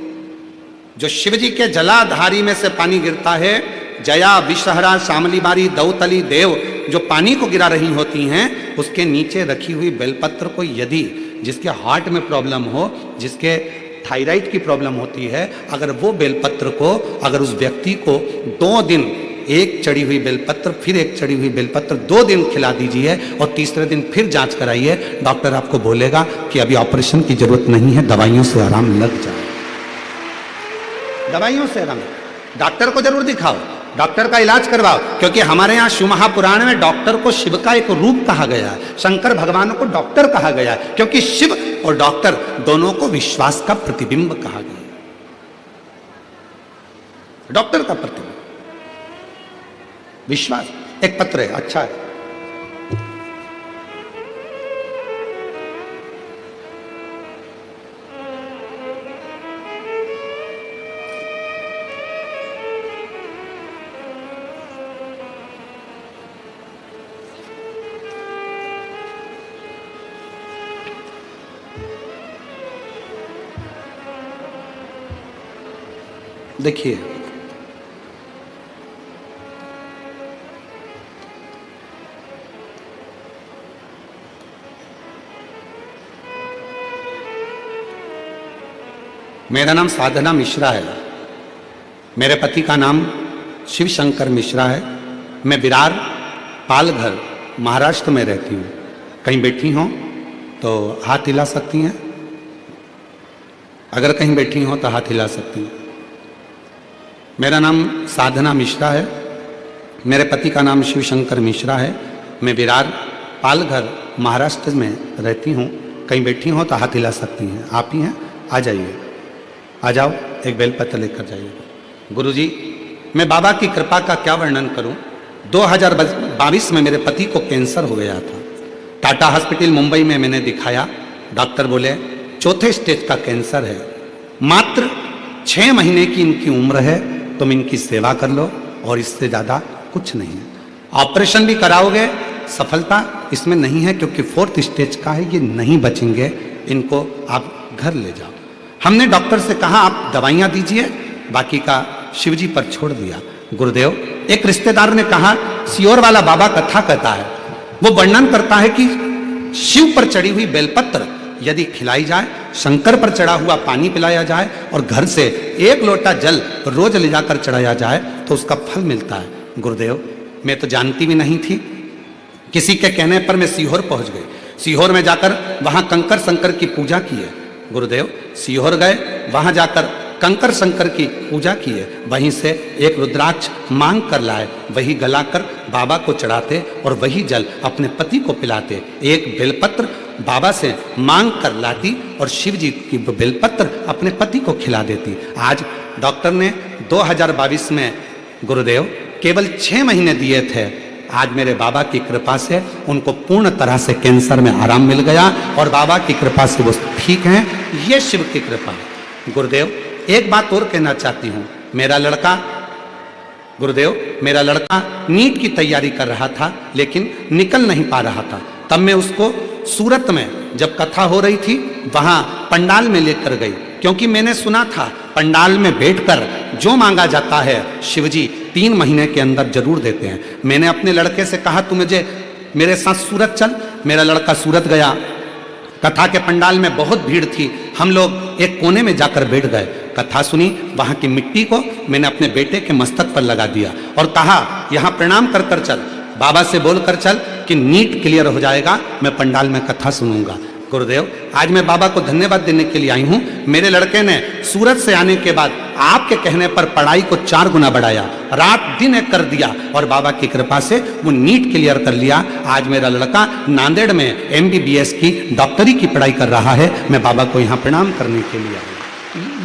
जो शिव जी के जलाधारी में से पानी गिरता है, जया, विषहरा, शामली बारी, दौतली, देव, जो पानी को गिरा रही होती हैं, उसके नीचे रखी हुई बेलपत्र को यदि जिसके हार्ट में प्रॉब्लम हो, जिसके थायराइड की प्रॉब्लम होती है, अगर वो बेलपत्र को अगर उस व्यक्ति को 2 दिन एक चढ़ी हुई बेलपत्र, फिर एक चढ़ी हुई बेलपत्र 2 दिन खिला दीजिए और तीसरे दिन फिर जांच कराइए, डॉक्टर आपको बोलेगा कि अभी ऑपरेशन की जरूरत नहीं है, दवाइयों से आराम लग जाए। दवाइयों से आराम, डॉक्टर को जरूर दिखाओ, डॉक्टर का इलाज करवाओ, क्योंकि हमारे यहाँ शिव महापुराण में डॉक्टर को शिव का एक रूप कहा गया है, शंकर भगवान को डॉक्टर कहा गया है, क्योंकि शिव और डॉक्टर दोनों को विश्वास का प्रतिबिंब कहा गया है। डॉक्टर का प्रतिबिंब विश्वास। एक पत्र है, अच्छा है, देखिए मेरा नाम साधना मिश्रा है, मेरे पति का नाम शिव शंकर मिश्रा है। मैं विरार पालघर महाराष्ट्र में रहती हूँ। कहीं बैठी हों तो हाथ हिला सकती हैं, अगर कहीं बैठी हों तो हाथ हिला सकती हैं। मेरा नाम साधना मिश्रा है, मेरे पति का नाम शिव शंकर मिश्रा है। मैं विरार पालघर महाराष्ट्र में रहती हूँ। कहीं बैठी हो तो हाथ हिला सकती हैं। आप ही हैं, आ जाइए, आ जाओ, एक बेलपत्र लेकर जाइए। गुरुजी, मैं बाबा की कृपा का क्या वर्णन करूं। 2022 में मेरे पति को कैंसर हो गया था। टाटा हॉस्पिटल मुंबई में मैंने दिखाया, डॉक्टर बोले 4थे स्टेज का कैंसर है, मात्र 6 महीने की इनकी उम्र है, तुम इनकी सेवा कर लो और इससे ज़्यादा कुछ नहीं है। ऑपरेशन भी कराओगे, सफलता इसमें नहीं है, क्योंकि 4th स्टेज का है, ये नहीं बचेंगे, इनको आप घर ले जाओ। हमने डॉक्टर से कहा आप दवाइयाँ दीजिए, बाकी का शिव जी पर छोड़ दिया। गुरुदेव, एक रिश्तेदार ने कहा सियोर वाला बाबा कथा कहता है, वो वर्णन करता है कि शिव पर चढ़ी हुई बेलपत्र यदि खिलाई जाए, शंकर पर चढ़ा हुआ पानी पिलाया जाए और घर से 1 लोटा जल रोज ले जाकर चढ़ाया जाए तो उसका फल मिलता है। गुरुदेव, मैं तो जानती भी नहीं थी, किसी के कहने पर मैं सीहोर पहुंच गई। सीहोर में जाकर वहां कंकर शंकर की पूजा की है। गुरुदेव सीहोर गए, वहां जाकर कंकर शंकर की पूजा की है। वहीं से एक रुद्राक्ष मांग कर लाए, वही गलाकर बाबा को चढ़ाते और वही जल अपने पति को पिलाते। एक बेलपत्र बाबा से मांग कर लाती और शिव जी की बेलपत्र अपने पति को खिला देती। आज डॉक्टर ने 2022 में गुरुदेव केवल 6 महीने दिए थे। आज मेरे बाबा की कृपा से उनको पूर्ण तरह से कैंसर में आराम मिल गया और बाबा की कृपा से वो ठीक हैं। ये शिव की कृपा है। गुरुदेव एक बात और कहना चाहती हूँ, मेरा लड़का गुरुदेव मेरा लड़का नीट की तैयारी कर रहा था लेकिन निकल नहीं पा रहा था। तब मैं उसको सूरत में जब कथा हो रही थी वहां पंडाल में लेकर गई, क्योंकि मैंने सुना था पंडाल में बैठकर जो मांगा जाता है शिवजी 3 महीने के अंदर जरूर देते हैं। मैंने अपने लड़के से कहा तू मुझे मेरे साथ सूरत चल। मेरा लड़का सूरत गया। कथा के पंडाल में बहुत भीड़ थी, हम लोग एक कोने में जाकर बैठ गए। कथा सुनी, वहां की मिट्टी को मैंने अपने बेटे के मस्तक पर लगा दिया और कहा यहां प्रणाम कर कर चल, बाबा से बोल कर चल कि नीट क्लियर हो जाएगा, मैं पंडाल में कथा सुनूंगा। गुरुदेव आज मैं बाबा को धन्यवाद देने के लिए आई हूं। मेरे लड़के ने सूरत से आने के बाद आपके कहने पर पढ़ाई को 4 गुना बढ़ाया, रात दिन एक कर दिया और बाबा की कृपा से वो नीट क्लियर कर लिया। आज मेरा लड़का नांदेड़ में MBBS की डॉक्टरी की पढ़ाई कर रहा है। मैं बाबा को यहाँ प्रणाम करने के लिए आई।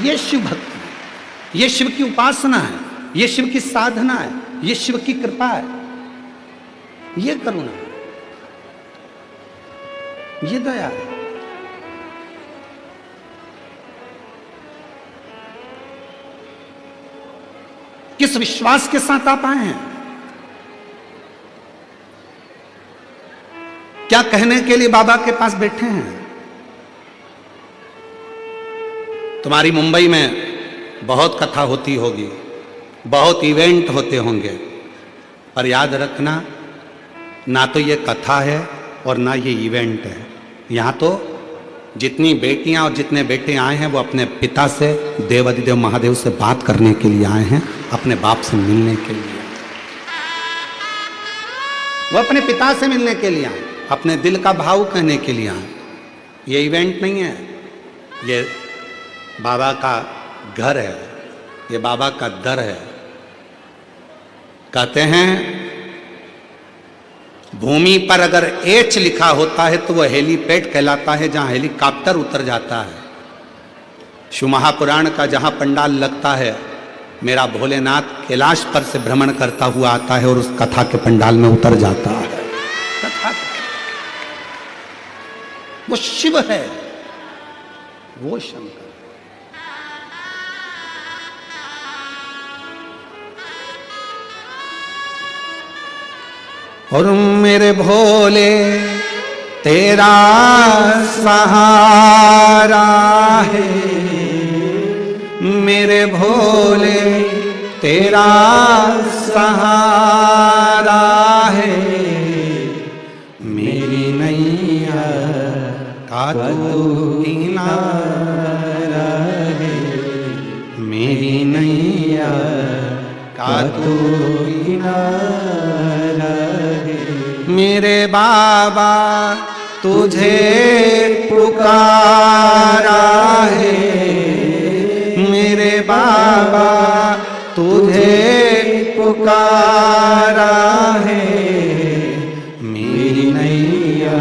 ये शिव भक्ति, ये शिव की उपासना है, ये शिव की साधना है, ये शिव की कृपा है, ये करुणा, ये दया है। किस विश्वास के साथ आप आए हैं? क्या कहने के लिए बाबा के पास बैठे हैं? तुम्हारी मुंबई में बहुत कथा होती होगी, बहुत इवेंट होते होंगे, पर याद रखना ना तो ये कथा है और ना ये इवेंट है। यहाँ तो जितनी बेटियां और जितने बेटे आए हैं वो अपने पिता से, देवाधिदेव महादेव से बात करने के लिए आए हैं, अपने बाप से मिलने के लिए। वो अपने पिता से मिलने के लिए आए, अपने दिल का भाव कहने के लिए आए। ये इवेंट नहीं है, ये बाबा का घर है, ये बाबा का दर है। कहते हैं भूमि पर अगर H लिखा होता है तो वह हेलीपैड कहलाता है, जहां हेलीकॉप्टर उतर जाता है। शिव महापुराण का जहां पंडाल लगता है, मेरा भोलेनाथ कैलाश पर से भ्रमण करता हुआ आता है और उस कथा के पंडाल में उतर जाता है। कथा वो शिव है, वो शंकर। और मेरे भोले तेरा सहारा है, मेरे भोले तेरा सहारा है, मेरी नैया का तू किनारा है, मेरी नैया का तू किनारा है। मेरे बाबा तुझे पुकारा है, मेरे बाबा तुझे पुकारा है, मेरी नैया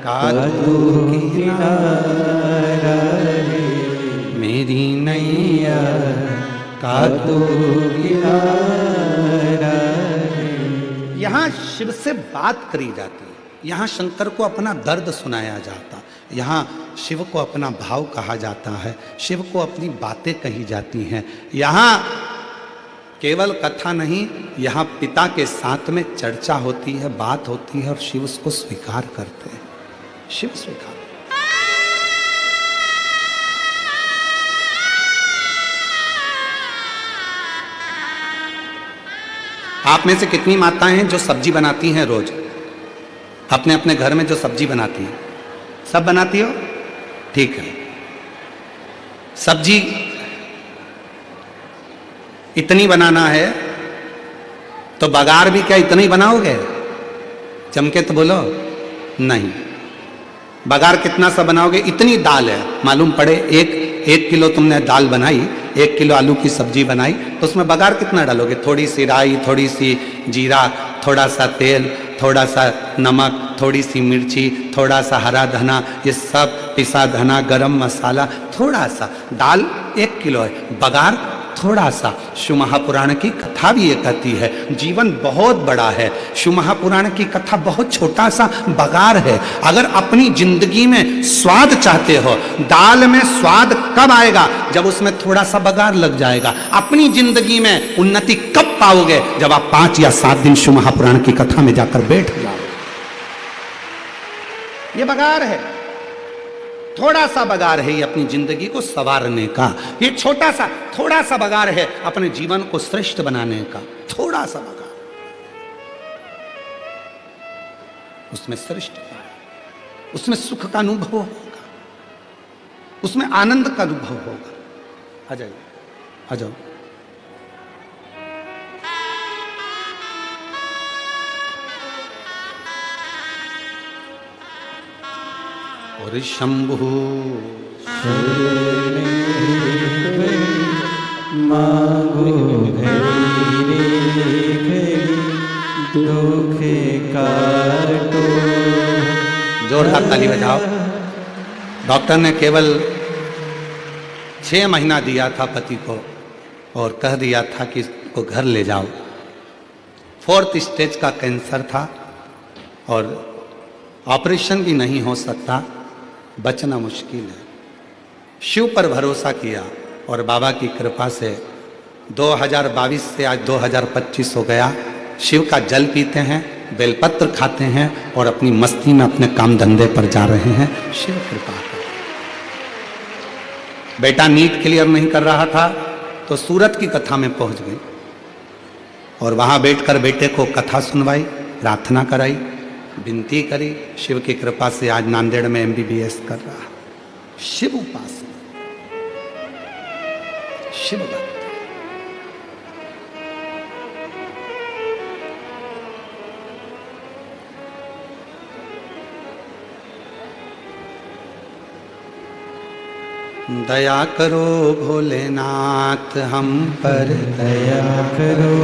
का तू किनारा है, मेरी नैया का तू किनारा है। यहाँ शिव से बात करी जाती है, यहाँ शंकर को अपना दर्द सुनाया जाता, यहाँ शिव को अपना भाव कहा जाता है, शिव को अपनी बातें कही जाती हैं। यहाँ केवल कथा नहीं, यहाँ पिता के साथ में चर्चा होती है, बात होती है और शिव उसको स्वीकार करते हैं। शिव स्वीकार। आप में से कितनी माताएं हैं जो सब्जी बनाती हैं रोज, अपने अपने घर में जो सब्जी बनाती हैं? सब बनाती हो? ठीक है। सब्जी इतनी बनाना है तो बघार भी क्या इतनी बनाओगे? चमके तो बोलो नहीं। बघार कितना सा बनाओगे? इतनी दाल है, मालूम पड़े एक किलो तुमने दाल बनाई, 1 किलो आलू की सब्जी बनाई, तो उसमें बघार कितना डालोगे? थोड़ी सी राई, थोड़ी सी जीरा, थोड़ा सा तेल, थोड़ा सा नमक, थोड़ी सी मिर्ची, थोड़ा सा हरा धना, ये सब पिसा धना, गरम मसाला, थोड़ा सा। दाल 1 किलो है, बघार थोड़ा सा। शिव महापुराण की कथा भी ये कहती है जीवन बहुत बड़ा है, शिव महापुराण की कथा बहुत छोटा सा बघार है। अगर अपनी जिंदगी में स्वाद चाहते हो, दाल में स्वाद कब आएगा? जब उसमें थोड़ा सा बघार लग जाएगा। अपनी जिंदगी में उन्नति कब पाओगे? जब आप 5 या 7 दिन शिव महापुराण की कथा में जाकर बैठ जाओ। ये बघार है, थोड़ा सा बघार है ये अपनी जिंदगी को संवारने का। ये छोटा सा थोड़ा सा बघार है अपने जीवन को श्रेष्ठ बनाने का। थोड़ा सा बघार, उसमें श्रेष्ठता है, उसमें सुख का अनुभव होगा, उसमें आनंद का अनुभव होगा। आ जाइए, आ जाओ। और शंभु जोरदार ताली बजाओ। डॉक्टर ने केवल 6 महीना दिया था पति को और कह दिया था कि इसको घर ले जाओ। 4th स्टेज का कैंसर था और ऑपरेशन भी नहीं हो सकता, बचना मुश्किल है। शिव पर भरोसा किया और बाबा की कृपा से 2022 से आज 2025 हो गया। शिव का जल पीते हैं, बेलपत्र खाते हैं और अपनी मस्ती में अपने काम धंधे पर जा रहे हैं। शिव कृपा कर। बेटा नीट क्लियर नहीं कर रहा था तो सूरत की कथा में पहुंच गई और वहां बैठकर बेटे को कथा सुनवाई, प्रार्थना कराई, विनती करी। शिव की कृपा से आज नांदेड़ में MBBS कर रहा। शिव उपासना, शिव भक्ति। दया करो भोलेनाथ हम पर, दया करो,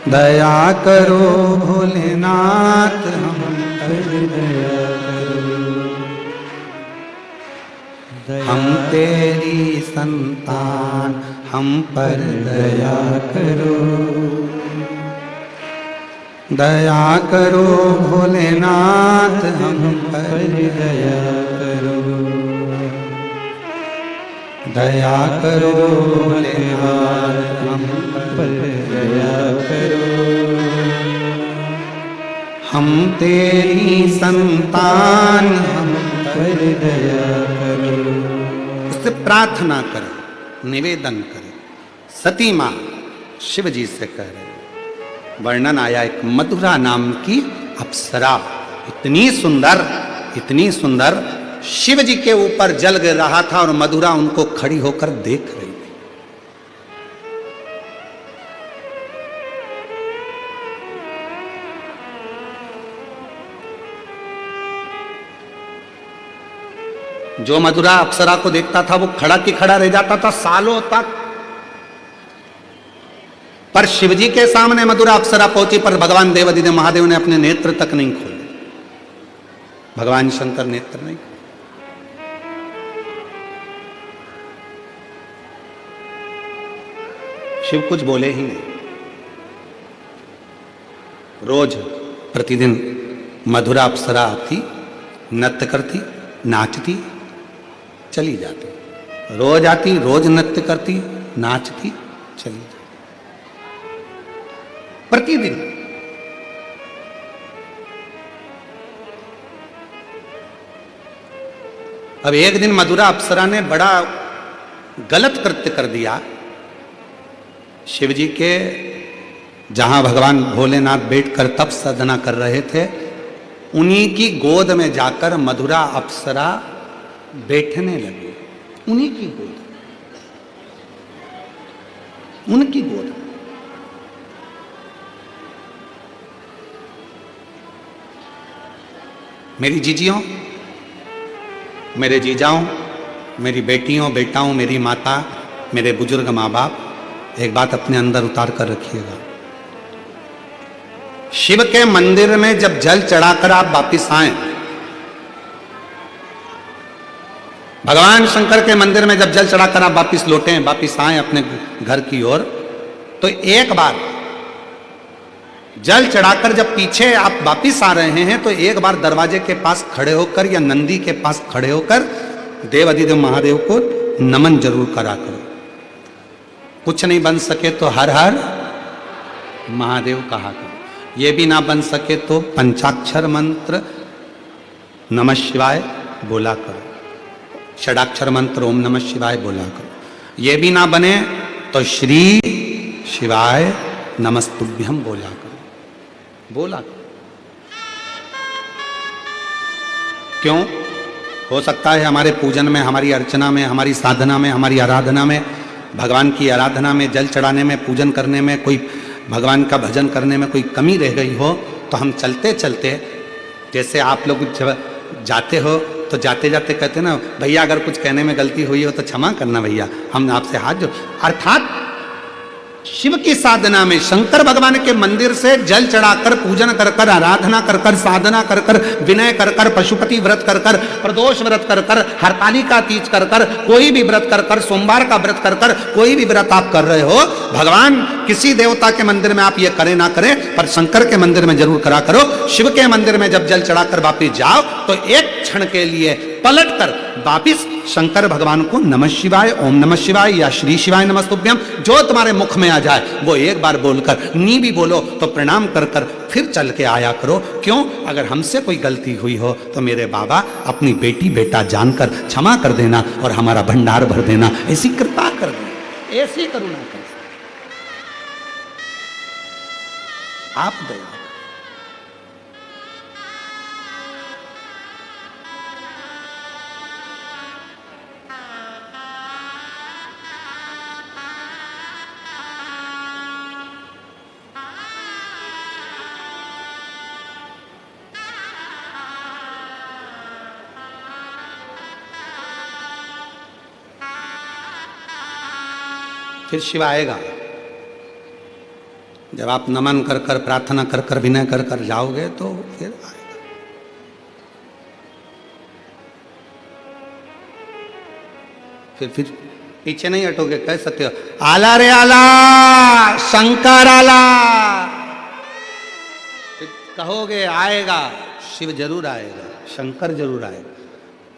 दया करो भोलेनाथ हम पर, दया करो। हम तेरी संतान, हम पर दया करो, दया करो भोलेनाथ हम पर दया करो, दया करो भोलेनाथ हम पर दया करो। हम तेरी संतान, हम पर दया करो। उससे प्रार्थना करो, निवेदन करो। सती माँ शिव जी से कह रहे, वर्णन आया एक मधुरा नाम की अप्सरा, इतनी सुंदर, इतनी सुंदर, शिव जी के ऊपर जल गिर रहा था और मधुरा उनको खड़ी होकर देख रही थी। जो मधुरा अप्सरा को देखता था वो खड़ा की खड़ा रह जाता था सालों तक। पर शिवजी के सामने मधुरा अप्सरा पहुंची पर भगवान देवादिदेव महादेव ने अपने नेत्र तक नहीं खोले। भगवान शंकर नेत्र नहीं। शिव कुछ बोले ही नहीं। रोज प्रतिदिन मधुरा अप्सरा आती, नृत्य करती, नाचती, चली जाती। रोज आती, रोज नृत्य करती, नाचती, चली जाती, प्रतिदिन। अब एक दिन मधुरा अप्सरा ने बड़ा गलत कृत्य कर दिया। शिवजी के जहां भगवान भोलेनाथ बैठकर तप साधना कर रहे थे, उन्हीं की गोद में जाकर मधुरा अप्सरा बैठने लगी। उन्हीं की गोद, उनकी गोद। मेरी जीजियों, मेरे जीजाओं, मेरी बेटियों, बेटाओं, मेरी माता, मेरे बुजुर्ग माँ बाप, एक बात अपने अंदर उतार कर रखिएगा। शिव के मंदिर में जब जल चढ़ाकर आप वापिस आए, भगवान शंकर के मंदिर में जब जल चढ़ाकर आप वापिस लौटे, वापिस आए अपने घर की ओर, तो एक बार जल चढ़ाकर जब पीछे आप वापिस आ रहे हैं तो एक बार दरवाजे के पास खड़े होकर या नंदी के पास खड़े होकर देव अधिदेव महादेव को नमन जरूर करा करो। कुछ नहीं बन सके तो हर हर महादेव कहा करो। ये भी ना बन सके तो पंचाक्षर मंत्र नमः शिवाय बोला करो, षडाक्षर मंत्र ओम नमः शिवाय बोला करो। ये भी ना बने तो श्री शिवाय नमस्तुभ्यम बोला करो, बोला करो। क्यों? हो सकता है हमारे पूजन में, हमारी अर्चना में, हमारी साधना में, हमारी आराधना में, भगवान की आराधना में, जल चढ़ाने में, पूजन करने में, कोई भगवान का भजन करने में कोई कमी रह गई हो, तो हम चलते चलते, जैसे आप लोग जब जाते हो तो जाते जाते कहते ना, भैया अगर कुछ कहने में गलती हुई हो तो क्षमा करना भैया, हम आपसे हाथ जोड़। अर्थात शिव की साधना में, शंकर भगवान के मंदिर से जल चढ़ाकर, पूजन कर कर, आराधना कर कर, साधना कर कर, विनय कर कर, पशुपति व्रत कर कर, प्रदोष व्रत कर कर, हरतालिका तीज कर कर, कोई भी व्रत कर कर, सोमवार का व्रत कर कर, कोई भी व्रत आप कर रहे हो, भगवान किसी देवता के मंदिर में आप ये करें ना करें, पर शंकर के मंदिर में जरूर करा करो। शिव के मंदिर में जब जल चढ़ाकर वापिस जाओ तो एक क्षण के लिए पलट कर वापिस शंकर भगवान को नमः शिवाय, ओम नमः शिवाय या श्री शिवाय नमस्तुभ्यम, जो तुम्हारे मुख में आ जाए वो एक बार बोलकर, नी भी बोलो तो प्रणाम कर कर फिर चल के आया करो। क्यों? अगर हमसे कोई गलती हुई हो तो मेरे बाबा अपनी बेटी बेटा जानकर क्षमा कर देना और हमारा भंडार भर देना, ऐसी कृपा कर देना, ऐसी करुणा कर, आप दया। फिर शिव आएगा। जब आप नमन कर कर, प्रार्थना कर कर, विनय कर कर जाओगे तो फिर आएगा। फिर पीछे नहीं हटोगे, कह सकते हो आला रे आला, शंकर आला, फिर कहोगे आएगा, शिव जरूर आएगा, शंकर जरूर आएगा,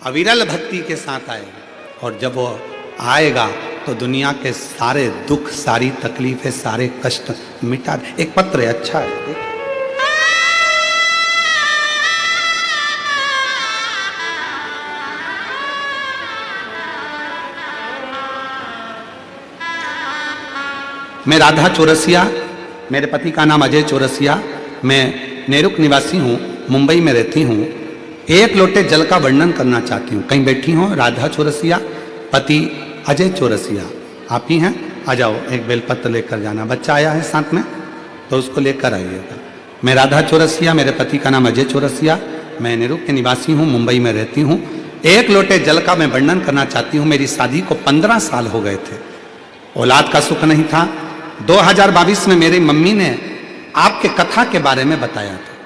अविरल भक्ति के साथ आएगा। और जब वो आएगा तो दुनिया के सारे दुख, सारी तकलीफें, सारे कष्ट मिटा दे। एक पत्र है, अच्छा है, देखिए। मैं राधा चौरसिया, मेरे पति का नाम अजय चौरसिया, मैं नेरुक निवासी हूँ, मुंबई में रहती हूँ। एक लोटे जल का वर्णन करना चाहती हूँ। कहीं बैठी हो? राधा चौरसिया, पति अजय चौरसिया, आप ही हैं? आ जाओ, एक बेलपत्र लेकर जाना। बच्चा आया है साथ में तो उसको लेकर आइएगा। मैं राधा चौरसिया, मेरे पति का नाम अजय चौरसिया, मैं नेरुक के निवासी हूँ, मुंबई में रहती हूँ। एक लोटे जल का मैं वर्णन करना चाहती हूँ। मेरी शादी को 15 साल हो गए थे, औलाद का सुख नहीं था। 2022 में मेरी मम्मी ने आपके कथा के बारे में बताया था।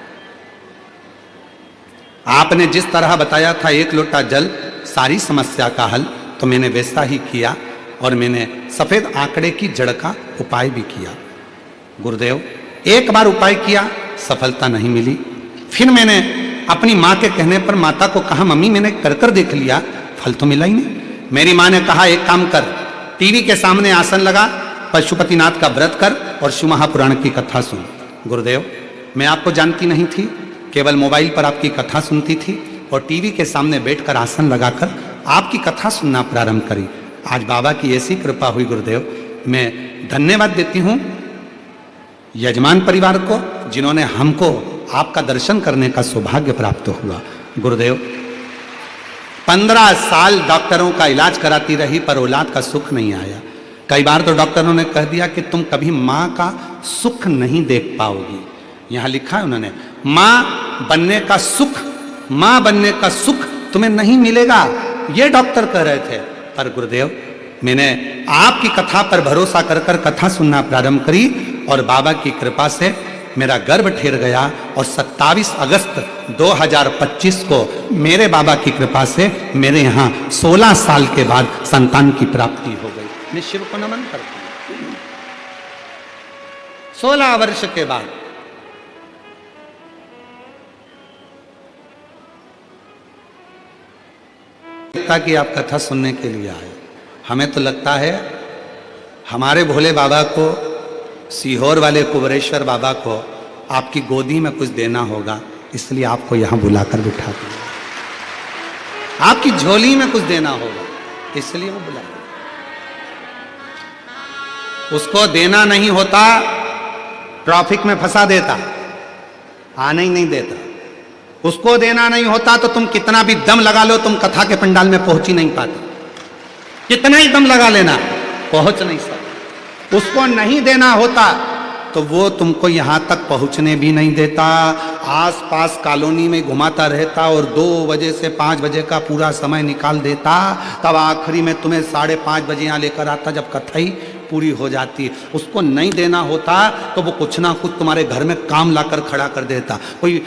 आपने जिस तरह बताया था एक लोटा जल सारी समस्या का हल, तो मैंने वैसा ही किया और मैंने सफेद आंकड़े की जड़ का उपाय भी किया। गुरुदेव, एक बार उपाय किया, सफलता नहीं मिली। फिर मैंने अपनी माँ के कहने पर माता को कहा, मम्मी मैंने कर कर देख लिया, फल तो मिला ही नहीं। मेरी माँ ने कहा, एक काम कर, टीवी के सामने आसन लगा, पशुपतिनाथ का व्रत कर और शिव महापुराण की कथा सुन। गुरुदेव, मैं आपको जानती नहीं थी, केवल मोबाइल पर आपकी कथा सुनती थी और टीवी के सामने बैठकर आसन लगाकर आपकी कथा सुनना प्रारंभ करी। आज बाबा की ऐसी कृपा हुई गुरुदेव, मैं धन्यवाद देती हूँ यजमान परिवार को, जिन्होंने हमको आपका दर्शन करने का सौभाग्य प्राप्त हुआ। गुरुदेव, 15 साल डॉक्टरों का इलाज कराती रही पर औलाद का सुख नहीं आया। कई बार तो डॉक्टरों ने कह दिया कि तुम कभी माँ का सुख नहीं देख पाओगी। यहाँ लिखा है उन्होंने, माँ बनने का सुख मां बनने का सुख तुम्हें नहीं मिलेगा, ये डॉक्टर कह रहे थे। पर गुरुदेव, मैंने आपकी कथा पर भरोसा कर कर कथा सुनना प्रारंभ करी और बाबा की कृपा से मेरा गर्भ ठेर गया और 27 अगस्त 2025 को मेरे बाबा की कृपा से मेरे यहाँ 16 साल के बाद संतान की प्राप्ति हो गई। मैं शिव को नमन करता हूँ। 16 वर्ष के बाद कि आप कथा सुनने के लिए आए। हमें तो लगता है हमारे भोले बाबा को, सीहोर वाले कुबरेश्वर बाबा को आपकी गोदी में कुछ देना होगा, इसलिए आपको यहां बुलाकर बिठा दिया। आपकी झोली में कुछ देना होगा, इसलिए वो बुला। उसको देना नहीं होता, ट्रैफिक में फंसा देता, आने ही नहीं देता। उसको देना नहीं होता तो तुम कितना भी दम लगा लो, तुम कथा के पंडाल में पहुंच ही नहीं पाते। कितना ही दम लगा लेना, पहुंच नहीं सकते। उसको नहीं देना होता तो वो तुमको यहां तक पहुंचने भी नहीं देता, आसपास कॉलोनी में घुमाता रहता और 2 बजे से 5 बजे का पूरा समय निकाल देता। तब आखिरी में तुम्हें 5:30 बजे यहां लेकर आता जब कथा ही पूरी हो जाती। उसको नहीं देना होता तो वो कुछ ना कुछ तुम्हारे घर में काम लाकर खड़ा कर देता, कोई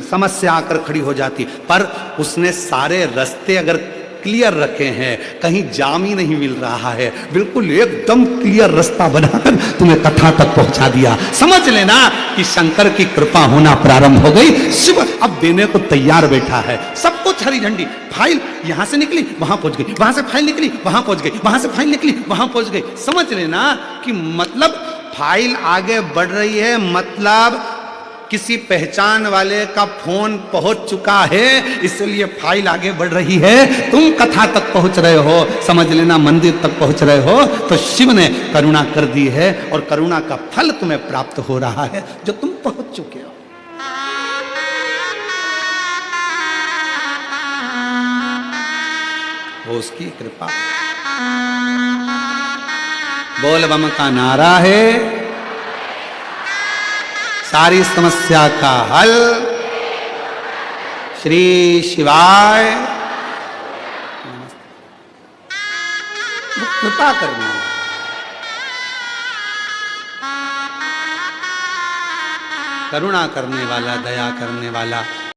समस्या आकर खड़ी हो जाती। पर उसने सारे रास्ते अगर क्लियर रखे हैं, कहीं जाम ही नहीं मिल रहा है, बिल्कुल एकदम क्लियर रास्ता बनाकर तुम्हें कथा तक पहुंचा दिया। समझ लेना कि शंकर की कृपा होना प्रारंभ हो गई। शिव अब देने को तैयार बैठा है। सब कुछ हरी झंडी, फाइल यहां से निकली वहां पहुंच गई, वहां से फाइल निकली वहां पहुंच गई, वहां से फाइल निकली वहां पहुंच गई। समझ लेना कि मतलब फाइल आगे बढ़ रही है, मतलब किसी पहचान वाले का फोन पहुंच चुका है, इसलिए फाइल आगे बढ़ रही है। तुम कथा तक पहुंच रहे हो, समझ लेना मंदिर तक पहुंच रहे हो, तो शिव ने करुणा कर दी है और करुणा का फल तुम्हें प्राप्त हो रहा है जो तुम पहुंच चुके हो। वो उसकी कृपा। बोल बम का नारा है, सारी समस्या का हल श्री शिवाय। कृपा करना, करुणा करने वाला, दया करने वाला,